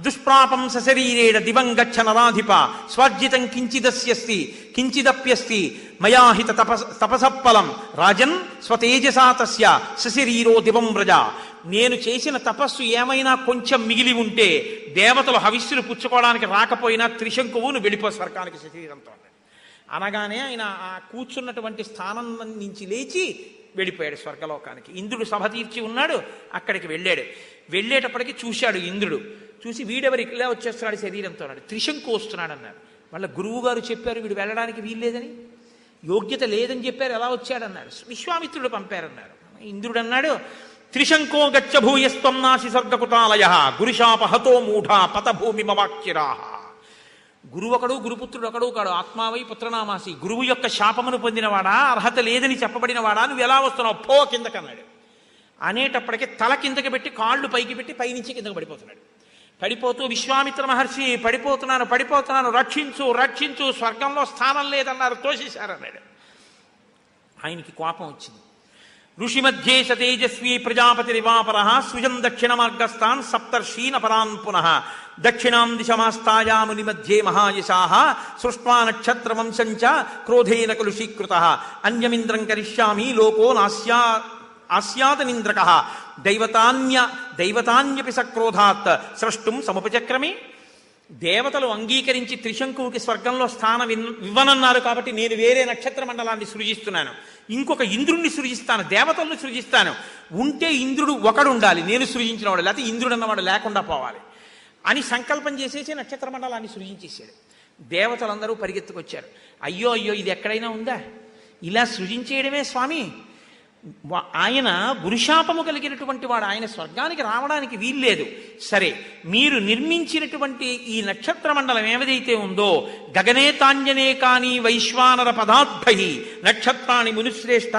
[SPEAKER 1] దుష్ప్రాపం సశరీరేణ దివం గచ్చ నరాధిప స్వార్జితం కించిదస్యస్తి కించిదప్యస్తి మయాహిత తపసఫలం రాజన్ స్వతేజసా తస్య సశరీరో దివం వ్రజ. నేను చేసిన తపస్సు ఏమైనా కొంచెం మిగిలి ఉంటే దేవతలు హవిస్సులు పుచ్చుకోవడానికి రాకపోయినా త్రిశంకువును వెళ్ళిపో స్వర్గానికి శరీరంతో అనగానే ఆయన ఆ కూర్చున్నటువంటి స్థానం నుంచి లేచి వెళ్ళిపోయాడు స్వర్గలోకానికి. ఇంద్రుడు సభ తీర్చి ఉన్నాడు, అక్కడికి వెళ్ళాడు. వెళ్ళేటప్పటికి చూశాడు ఇంద్రుడు. చూసి వీడెవరు ఇలా వచ్చేస్తున్నాడు శరీరంతో అన్నాడు. త్రిశంకు వస్తున్నాడు అన్నాడు. వాళ్ళ గురువు గారు చెప్పారు వీడు వెళ్ళడానికి వీల్లేదని, యోగ్యత లేదని చెప్పారు, ఎలా వచ్చాడన్నాడు. విశ్వామిత్రుడు పంపారన్నారు. ఇంద్రుడు అన్నాడు, త్రిశంకో గచ్చ భూయస్త్వం నాసి స్వర్గకుటాలయ గురుశాపహతో మూఢ పతభూమి మవాక్యరాహ. గురువు ఒకడు, గురుపుత్రుడు ఒకడు కాడు, ఆత్మావై పుత్రనామాసి. గురువు యొక్క శాపమును పొందినవాడా, అర్హత లేదని చెప్పబడినవాడా, నువ్వు ఎలా వస్తున్నావు, పో కిందకన్నాడు. అనేటప్పటికీ తల కిందకి పెట్టి కాళ్ళు పైకి పెట్టి పైనుంచి కిందకు పడిపోతున్నాడు. పడిపోతూ విశ్వామిత్ర మహర్షి పడిపోతున్నాను రక్షించు రక్షించు, స్వర్గంలో స్థానం లేదన్నారు, తోసేశారన్నాడు. ఆయనకి కోపం వచ్చింది. ఋషి మధ్యే సతేజస్వీ ప్రజాపతిరివాపర సృజం దక్షిణ మార్గస్థాన్ సప్తర్షీన్ అపరాన్ పునః దక్షిణాం దిశమాస్తాయాముని మధ్యే మహాయశాః సృష్ట్వా నక్షత్రవంశంచ క్రోధేన కలుషీకృతః అన్యమింద్రం కరిష్యామి లోకో ఆస్యాతనింద్రకః దైవతాన్యపి సక్రోధాత్ స్రష్టుం సముపచక్రమే. దేవతలు అంగీకరించి త్రిశంకువుకి స్వర్గంలో స్థానం ఇవ్వనన్నారు కాబట్టి నేను వేరే నక్షత్ర మండలాన్ని సృజిస్తున్నాను, ఇంకొక ఇంద్రుణ్ణి సృజిస్తాను, దేవతలను సృజిస్తాను. ఉంటే ఇంద్రుడు ఒకడు ఉండాలి, నేను సృజించిన వాడు, లేకపోతే ఇంద్రుడు అన్నవాడు లేకుండా పోవాలి అని సంకల్పం చేసేసి నక్షత్ర మండలాన్ని సృజించేశాడు. దేవతలందరూ పరిగెత్తుకొచ్చారు. అయ్యో అయ్యో, ఇది ఎక్కడైనా ఉందా, ఇలా సృజించేయడమే స్వామి. ఆయన గురుశాపము కలిగినటువంటి వాడు, ఆయన స్వర్గానికి రావడానికి వీల్లేదు. సరే, మీరు నిర్మించినటువంటి ఈ నక్షత్ర మండలం ఏదైతే ఉందో, గగనేతాంజనే కాని వైశ్వానర పదాద్భై నక్షత్రాన్ని మునిశ్రేష్ట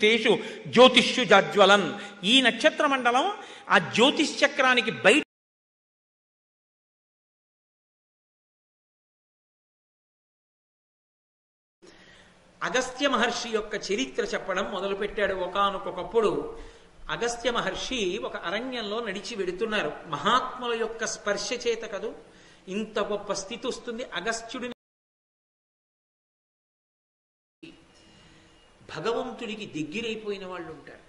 [SPEAKER 1] తేషు జ్యోతిష్యు జాజ్వలన్. ఈ నక్షత్ర మండలం ఆ జ్యోతిష్ చక్రానికి బయట అగస్త్య మహర్షి యొక్క చరిత్ర చెప్పడం మొదలుపెట్టాడు. ఒకానొకప్పుడు అగస్త్య మహర్షి ఒక అరణ్యంలో నడిచి వెడుతున్నారు. మహాత్ముల యొక్క స్పర్శ చేత కదూ ఇంత గొప్ప స్థితి వస్తుంది. అగస్త్యుడిని భగవంతుడికి దగ్గరైపోయిన వాళ్ళు ఉంటారు.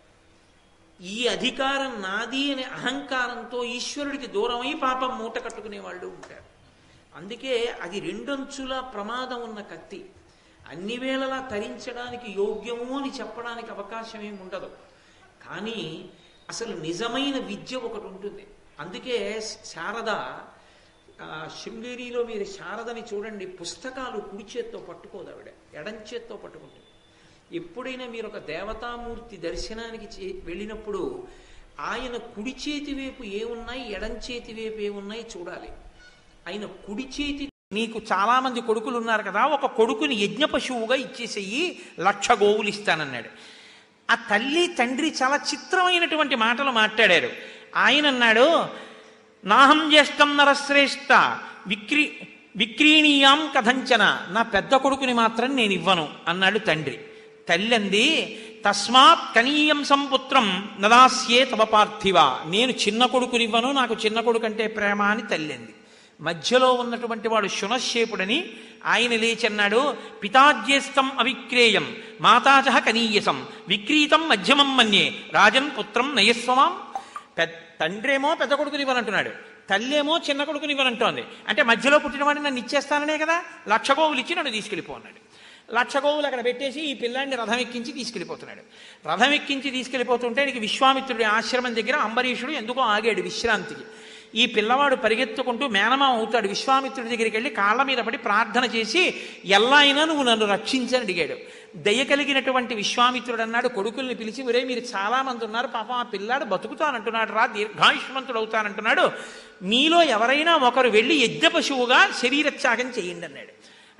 [SPEAKER 1] ఈ అధికారం నాది అనే అహంకారంతో ఈశ్వరుడికి దూరమై పాపం మూట కట్టుకునే వాళ్ళు ఉంటారు. అందుకే అది రెండంచుల ప్రమాదం ఉన్న కత్తి. అన్ని వేళలా తరించడానికి యోగ్యము అని చెప్పడానికి అవకాశం ఏమి ఉండదు. కానీ అసలు నిజమైన విద్య ఒకటి ఉంటుంది. అందుకే శారద, శృంగేరిలో మీరు శారదని చూడండి, పుస్తకాలు కుడి చేత్తో పట్టుకోదు ఆవిడ, ఎడం చేత్తో పట్టుకుంటుంది. ఎప్పుడైనా మీరు ఒక దేవతామూర్తి దర్శనానికి వెళ్ళినప్పుడు ఆయన కుడి చేతి వైపు ఏమున్నాయి, ఎడం చేతి వైపు ఏమున్నాయి చూడాలి. ఆయన కుడి చేతి, నీకు చాలా మంది కొడుకులు ఉన్నారు కదా, ఒక కొడుకుని యజ్ఞ పశువుగా ఇచ్చేసేయి, 1,00,000 గోవులు ఇస్తానన్నాడు. ఆ తల్లి తండ్రి చాలా చిత్రమైనటువంటి మాటలు మాట్లాడారు. ఆయన అన్నాడు, నాహం జ్యేష్టం నరశ్రేష్ఠ విక్రీణీయాం కథంచన, నా పెద్ద కొడుకుని మాత్రం నేను ఇవ్వను అన్నాడు తండ్రి. తల్లి అంది, తస్మాత్ కనీయం సంపుత్రం నదాస్యే తవ పార్థివ, నేను చిన్న కొడుకునివ్వను, నాకు చిన్న కొడుకు అంటే ప్రేమ అని తల్లి అంది. మధ్యలో ఉన్నటువంటి వాడు శునశ్శేపుడని ఆయన లేచన్నాడు, పితాజ్యేష్టం అవిక్రేయం మాతాచ కనీయసం విక్రీతం మధ్యమం మన్యే రాజన్ పుత్రం నయస్వమాం. తండ్రేమో పెద్ద కొడుకునివ్వనంటున్నాడు, తల్లేమో చిన్న కొడుకునివ్వనంటోంది. అంటే మధ్యలో పుట్టినవాడిని నన్ను ఇచ్చేస్తాననే కదా, 1,00,000 గోవులు ఇచ్చి నన్ను తీసుకెళ్ళిపో అన్నాడు. 1,00,000 గోవులు అక్కడ పెట్టేసి ఈ పిల్లాడిని రథం ఎక్కించి తీసుకెళ్ళిపోతున్నాడు. రథం ఎక్కించి తీసుకెళ్ళిపోతుంటే నీకు విశ్వామిత్రుడి ఆశ్రమం దగ్గర అంబరీషుడు ఎందుకో ఆగాడు విశ్రాంతికి. ఈ పిల్లవాడు పరిగెత్తుకుంటూ మేనమామ అవుతాడు. విశ్వామిత్రుడి దగ్గరికి వెళ్ళి కాళ్ళ మీద పడి ప్రార్థన చేసి ఎలా అయినా నువ్వు నన్ను రక్షించని అడిగాడు. దయ కలిగినటువంటి విశ్వామిత్రుడు అన్నాడు కొడుకుల్ని పిలిచి, ఒరే మీరు చాలా మంది ఉన్నారు, పాపం ఆ పిల్లాడు బతుకుతానంటున్నాడు రా, దీర్ఘాయుష్మంతుడు అవుతానంటున్నాడు, మీలో ఎవరైనా ఒకరు వెళ్ళి యజ్ఞ పశువుగా శరీరత్యాగం చేయండి అన్నాడు.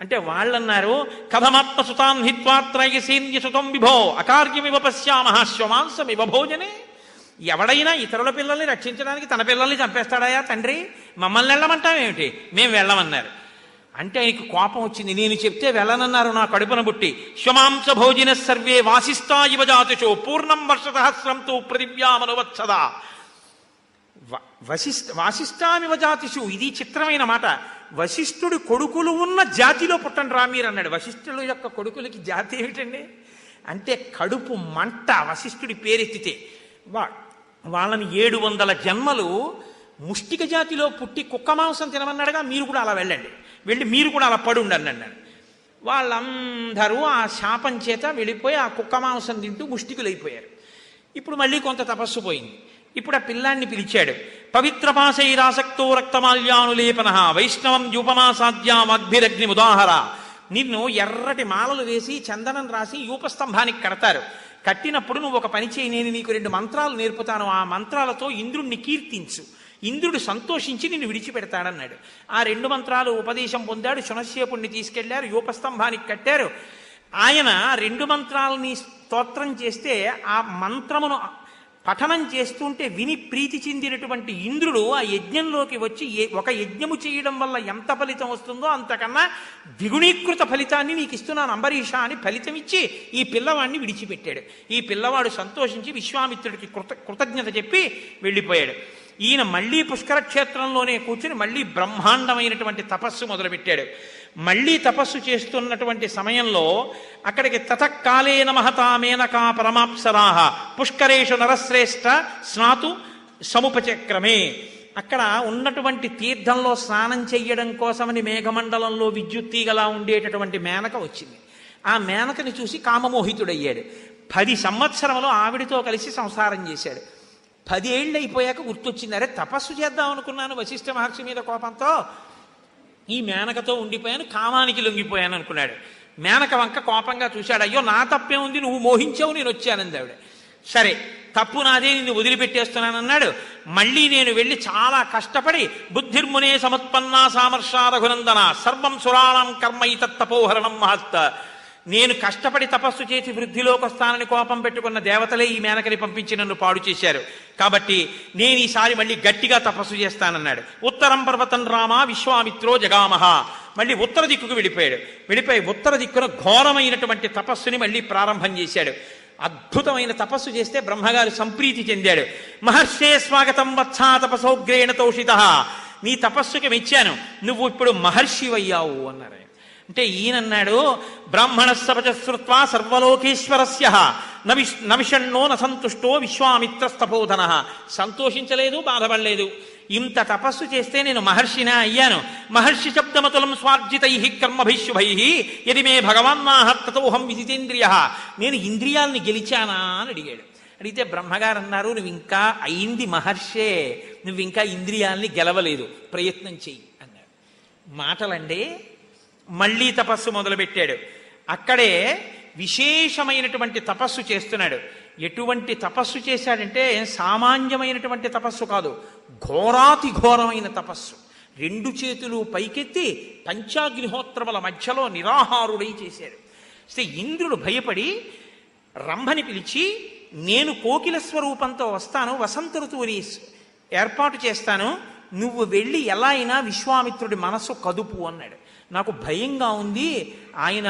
[SPEAKER 1] అంటే వాళ్ళన్నారు, కథమాత్మసుతాన్ హిత్వాత్రయసేన్యసుతం విభో అకార్యమివ పశ్యామః శ్వమాంసమివ భోజనే. ఎవడైనా ఇతరుల పిల్లల్ని రక్షించడానికి తన పిల్లల్ని చంపేస్తాడాయా తండ్రి, మమ్మల్ని వెళ్ళమంటామేమిటి, మేము వెళ్ళమన్నారు. అంటే ఆయనకి కోపం వచ్చింది. నేను చెప్తే వెళ్ళనన్నారు నా కడుపున బుట్టి. శ్వమాంస భోజిన సర్వే వాసిష్టా ఇవ జాతిషో పూర్ణం వర్షసహస్రంతో పృథివ్యామనువత్సదా. వాసిష్టామివ జాతిషు, ఇది చిత్రమైన మాట. వశిష్ఠుడి కొడుకులు ఉన్న జాతిలో పుట్టండి రా మీరు అన్నాడు. వశిష్ఠుడు యొక్క కొడుకులకి జాతి ఏమిటండి అంటే కడుపు మంట. వశిష్ఠుడి పేరెత్తితే వాళ్ళని 700 జన్మలు ముష్టిక జాతిలో పుట్టి కుక్క మాంసం తినమన్నాడుగా, మీరు కూడా అలా వెళ్ళండి, వెళ్ళి మీరు కూడా అలా పడుండండి అన్నాడు. వాళ్ళందరూ ఆ శాపం చేత వెళ్ళిపోయి ఆ కుక్క మాంసం తింటూ ముష్టికులైపోయారు. ఇప్పుడు మళ్ళీ కొంత తపస్సు పోయింది. ఇప్పుడు ఆ పిల్లాన్ని పిలిచాడు. పవిత్రపాశైరాసక్తో రక్తమాల్యానులేపన వైష్ణవం యూపమాసాధ్యామగ్భిరగ్ని ఉదాహర. నిన్ను ఎర్రటి మాలలు వేసి చందనం రాసి యూపస్తంభానికి కడతారు. కట్టినప్పుడు నువ్వు ఒక పని చేయి, నేను నీకు 2 మంత్రాలు నేర్పుతాను, ఆ మంత్రాలతో ఇంద్రుణ్ణి కీర్తించు, ఇంద్రుడు సంతోషించి నిన్ను విడిచిపెడతాడన్నాడు. ఆ 2 మంత్రాలు ఉపదేశం పొందాడు. శునశ్యేపుణ్ణి తీసుకెళ్లారు, యూపస్తంభానికి కట్టారు. ఆయన 2 మంత్రాలని స్తోత్రం చేస్తే ఆ మంత్రమును పఠనం చేస్తుంటే విని ప్రీతి చెందినటువంటి ఇంద్రుడు ఆ యజ్ఞంలోకి వచ్చి ఒక యజ్ఞము చేయడం వల్ల ఎంత ఫలితం వస్తుందో అంతకన్నా ద్విగుణీకృత ఫలితాన్ని నీకు ఇస్తున్నాను అంబరీష అని ఫలితం ఇచ్చి ఈ పిల్లవాడిని విడిచిపెట్టాడు. ఈ పిల్లవాడు సంతోషించి విశ్వామిత్రుడికి కృతజ్ఞత చెప్పి వెళ్ళిపోయాడు. ఈయన మళ్ళీ పుష్కర క్షేత్రంలోనే కూర్చుని మళ్ళీ బ్రహ్మాండమైనటువంటి తపస్సు మొదలుపెట్టాడు. మళ్ళీ తపస్సు చేస్తున్నటువంటి సమయంలో అక్కడికి తతకాలేన మహతామేనకా పరమాప్సరాహ పుష్కరేషు నరశ్రేష్ఠ స్నాతు సముపచక్రమే. అక్కడ ఉన్నటువంటి తీర్థంలో స్నానం చెయ్యడం కోసమని మేఘమండలంలో విద్యుత్తీగలా ఉండేటటువంటి మేనక వచ్చింది. ఆ మేనకని చూసి కామమోహితుడయ్యాడు. 10 సంవత్సరంలో ఆవిడితో కలిసి సంసారం చేశాడు. 10 ఏళ్ళు అయిపోయాక గుర్తొచ్చింది, అరే తపస్సు చేద్దాం అనుకున్నాను వశిష్ఠ మహర్షి మీద కోపంతో, ఈ మేనకతో ఉండిపోయాను, కామానికి లొంగిపోయాను అనుకున్నాడు. మేనక వంక కోపంగా చూశాడు. అయ్యో నా తప్పే ఉంది, నువ్వు మోహించావు, నేను వచ్చానంది ఆవిడ. సరే తప్పు నాదే, నిన్ను వదిలిపెట్టేస్తున్నానన్నాడు. మళ్ళీ నేను వెళ్ళి చాలా కష్టపడి బుద్ధిర్మునే సముత్పన్నా సామర్షా రఘునందన సర్వం సురాణం కర్మయి తత్తపోహరణం మహత్త. నేను కష్టపడి తపస్సు చేసి వృద్ధిలోకి వస్తానని కోపం పెట్టుకున్న దేవతలే ఈ మేనకని పంపించి నన్ను పాడు చేశారు. కాబట్టి నేను ఈసారి మళ్ళీ గట్టిగా తపస్సు చేస్తానన్నాడు. ఉత్తరం పర్వతం రామ విశ్వామిత్రో జగామహ. మళ్ళీ ఉత్తర దిక్కుకు వెళ్ళిపోయి ఉత్తర దిక్కున ఘోరమైనటువంటి తపస్సుని మళ్ళీ ప్రారంభం చేశాడు. అద్భుతమైన తపస్సు చేస్తే బ్రహ్మగారు సంప్రీతి చెందాడు. మహర్షే స్వాగతం వత్సా తపసోగ్రేణ తోషిత. నీ తపస్సుకి మెచ్చాను, నువ్వు ఇప్పుడు మహర్షివయ్యావు అన్నారు. అంటే ఈయనన్నాడు, బ్రాహ్మణ సపచశ్రుత్వా సర్వలోకేశ్వరస్య నవిషణ్ణో నసంతుష్టో విశ్వామిత్రస్తపోధన. సంతోషించలేదు, బాధపడలేదు. ఇంత తపస్సు చేస్తే నేను మహర్షినా అయ్యాను. మహర్షి శబ్దమతులం స్వార్జితై కర్మభిశుభై యది మే భగవాన్నాహత్తతోహం విదితేంద్రియ. నేను ఇంద్రియాల్ని గెలిచానా అని అడిగాడు. అడిగితే బ్రహ్మగారు అన్నారు, నువ్వు ఇంకా అయింది మహర్షే, నువ్వు ఇంకా ఇంద్రియాల్ని గెలవలేదు, ప్రయత్నం చెయ్యి అన్నాడు. మాటలండి. మళ్ళీ తపస్సు మొదలుపెట్టాడు. అక్కడే విశేషమైనటువంటి తపస్సు చేస్తున్నాడు. ఎటువంటి తపస్సు చేశాడంటే సామాన్యమైనటువంటి తపస్సు కాదు, ఘోరాతి ఘోరమైన తపస్సు. 2 చేతులు పైకెత్తి పంచాగ్నిహోత్రముల మధ్యలో నిరాహారుడై చేశాడు. అయితే ఇంద్రుడు భయపడి రంభని పిలిచి, నేను కోకిల స్వరూపంతో వస్తాను, వసంత ఋతువుని ఏర్పాటు చేస్తాను, నువ్వు వెళ్ళి ఎలా అయినా విశ్వామిత్రుడి మనస్సు కదుపు అన్నాడు. నాకు భయంగా ఉంది, ఆయన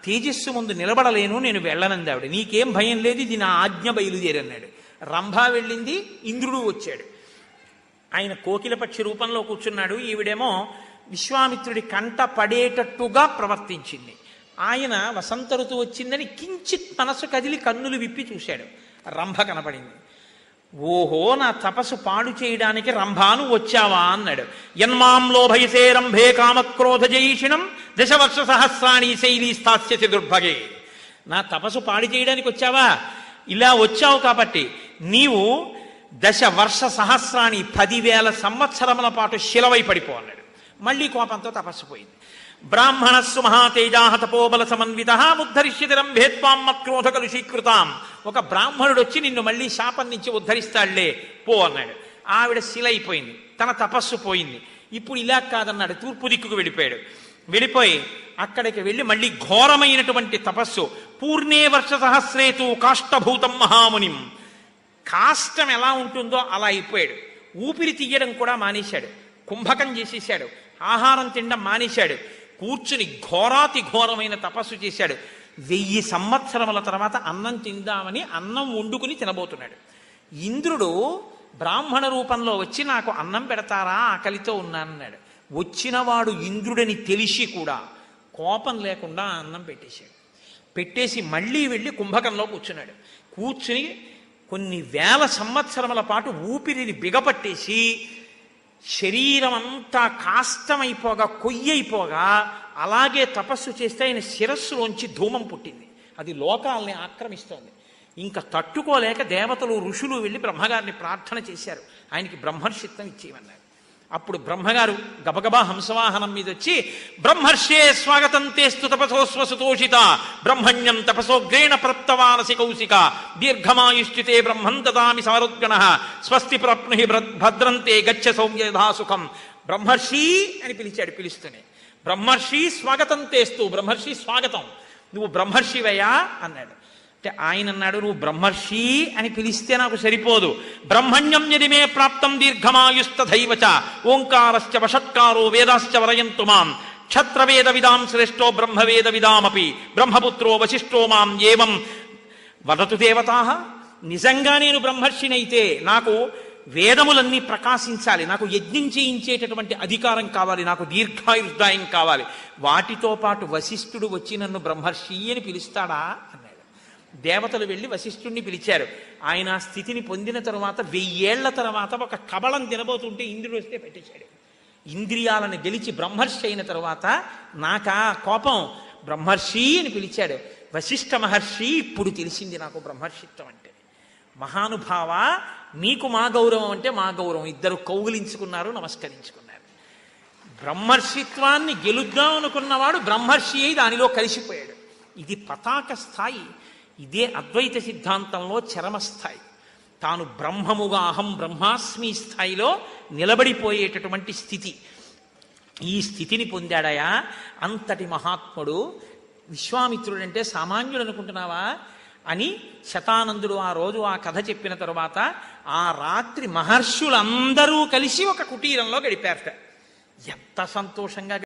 [SPEAKER 1] తేజస్సు ముందు నిలబడలేను, నేను వెళ్ళనంది ఆవిడ. నీకేం భయం లేదు, ఇది నా ఆజ్ఞ, బయలుదేరన్నాడు. రంభ వెళ్ళింది, ఇంద్రుడు వచ్చాడు. ఆయన కోకిల పక్షి రూపంలో కూర్చున్నాడు. ఈవిడేమో విశ్వామిత్రుడి కంట పడేటట్టుగా ప్రవర్తించింది. ఆయన వసంత ఋతువు వచ్చిందని కించిత్ మనసు కదిలి కన్నులు విప్పి చూశాడు. రంభ కనపడింది. ఓహో, నా తపస్సు పాడు చేయడానికి రంభాను వచ్చావా అన్నాడు. యన్మాంలో భయసే రంభే కామక్రోధ జయిషిణం 10 వర్ష సహస్రాణి శైలీ స్థాస్యసి దుర్భగే. నా తపస్సు పాడు చేయడానికి వచ్చావా? ఇలా వచ్చావు కాబట్టి నీవు దశ వర్ష సహస్రాన్ని 10,000 సంవత్సరముల పాటు శిలవై పడిపో అన్నాడు. మళ్ళీ కోపంతో తపస్సు పోయింది. బ్రాహ్మణస్సు మహాతేజాహ తపోబల సమన్విత ఉద్ధరిష్యతిరం భేత్వాం మత్క్రోధ కలుషీకృతాం. ఒక బ్రాహ్మణుడు వచ్చి నిన్ను మళ్ళీ శాపం నుంచి ఉద్ధరిస్తాడులే పో అన్నాడు. ఆవిడ శిల అయిపోయింది, తన తపస్సు పోయింది. ఇప్పుడు ఇలా కాదన్నాడు, తూర్పు దిక్కుకు వెళ్ళిపోయాడు. వెళ్ళిపోయి అక్కడికి వెళ్ళి మళ్ళీ ఘోరమైనటువంటి తపస్సు. పూర్ణే వర్ష సహస్రేతు కాష్టభూతం మహామునిం. కాష్టం ఎలా ఉంటుందో అలా అయిపోయాడు. ఊపిరి తీయడం కూడా మానేశాడు, కుంభకం చేసేశాడు, ఆహారం తినడం మానేశాడు, కూర్చుని ఘోరాతి ఘోరమైన తపస్సు చేశాడు. 1000 సంవత్సరముల తర్వాత అన్నం తిందామని అన్నం వండుకుని తినబోతున్నాడు. ఇంద్రుడు బ్రాహ్మణ రూపంలో వచ్చి నాకు అన్నం పెడతారా, ఆకలితో ఉన్నానన్నాడు. వచ్చినవాడు ఇంద్రుడని తెలిసి కూడా కోపం లేకుండా అన్నం పెట్టేశాడు. పెట్టేసి మళ్ళీ వెళ్ళి కుంభకంలో కూర్చున్నాడు. కూర్చుని కొన్ని వేల సంవత్సరముల పాటు ఊపిరిని బిగపట్టేసి శరీరం అంతా కాష్టమైపోగా కొయ్యైపోగా అలాగే తపస్సు చేస్తే ఆయన శిరస్సులోంచి ధూమం పుట్టింది. అది లోకాల్ని ఆక్రమిస్తోంది. ఇంకా తట్టుకోలేక దేవతలు ఋషులు వెళ్ళి బ్రహ్మగారిని ప్రార్థన చేశారు, ఆయనకి బ్రహ్మర్షిత్వం ఇచ్చేయమన్నారు. అప్పుడు బ్రహ్మగారు గబగబా హంసవాహనం మీద వచ్చి, బ్రహ్మర్షే స్వాగతం తేస్తు తపసోస్వసుతోషిత బ్రహ్మణ్యం తపసోగ్రేణ ప్రప్తవానసి కౌశిక దీర్ఘమాయుష్టితే బ్రహ్మం దదామి సమరుద్గణ స్వస్తి ప్రాప్నుహి భద్రంతే గచ్చ సౌమ్యధా సుఖం. బ్రహ్మర్షి అని పిలిచాడు. పిలుస్తూనే బ్రహ్మర్షి స్వాగతం తేస్తూ, బ్రహ్మర్షి స్వాగతం, నువ్వు బ్రహ్మర్షివయ్యా అన్నాడు. అంటే ఆయన అన్నాడు, నువ్వు బ్రహ్మర్షి అని పిలిస్తే నాకు సరిపోదు, బ్రహ్మణ్యం యదిమే ప్రాప్తం దీర్ఘమాయుస్తథైవచ ఓంకారశ్చ వషట్కారో వేదాశ్చ వరయంతు మాం క్షత్రవేద విదాం శ్రేష్టో బ్రహ్మవేద విదామపి బ్రహ్మపుత్రో వశిష్ఠో మాం ఏవం వదతు దేవతాః. నిజంగా నేను బ్రహ్మర్షినైతే నాకు వేదములన్నీ ప్రకాశించాలి, నాకు యజ్ఞం చేయించేటటువంటి అధికారం కావాలి, నాకు దీర్ఘాయుర్దాయం కావాలి. వాటితో పాటు వశిష్ఠుడు వచ్చి నన్ను బ్రహ్మర్షి అని పిలుస్తాడా అన్నాడు. దేవతలు వెళ్ళి వశిష్ఠుణ్ణి పిలిచారు. ఆయన స్థితిని పొందిన తరువాత 1000 ఏళ్ల తర్వాత ఒక కబళం తినబోతుంటే ఇంద్రుడు వస్తే పెట్టేశాడు. ఇంద్రియాలను గెలిచి బ్రహ్మర్షి అయిన తరువాత నాకా కోపం, బ్రహ్మర్షి అని పిలిచాడు. వశిష్ఠ మహర్షి, ఇప్పుడు తెలిసింది నాకు బ్రహ్మర్షిత్వం అంటే. మహానుభావ, నీకు మా గౌరవం అంటే మా గౌరవం. ఇద్దరు కౌగిలించుకున్నారు, నమస్కరించుకున్నారు. బ్రహ్మర్షిత్వాన్ని గెలుద్దాం అనుకున్నవాడు బ్రహ్మర్షి అయి దానిలో కలిసిపోయాడు. ఇది పతాక స్థాయి. ఇదే అద్వైత సిద్ధాంతంలో చరమస్థాయి. తాను బ్రహ్మముగా అహం బ్రహ్మాస్మి స్థాయిలో నిలబడిపోయేటటువంటి స్థితి. ఈ స్థితిని పొందాడయా అంతటి మహాత్ముడు. విశ్వామిత్రుడంటే సామాన్యుడు అనుకుంటున్నావా అని శతానందుడు ఆ రోజు ఆ కథ చెప్పిన తరువాత ఆ రాత్రి మహర్షులందరూ కలిసి ఒక కుటీరంలో గడిపారట. ఎంత సంతోషంగా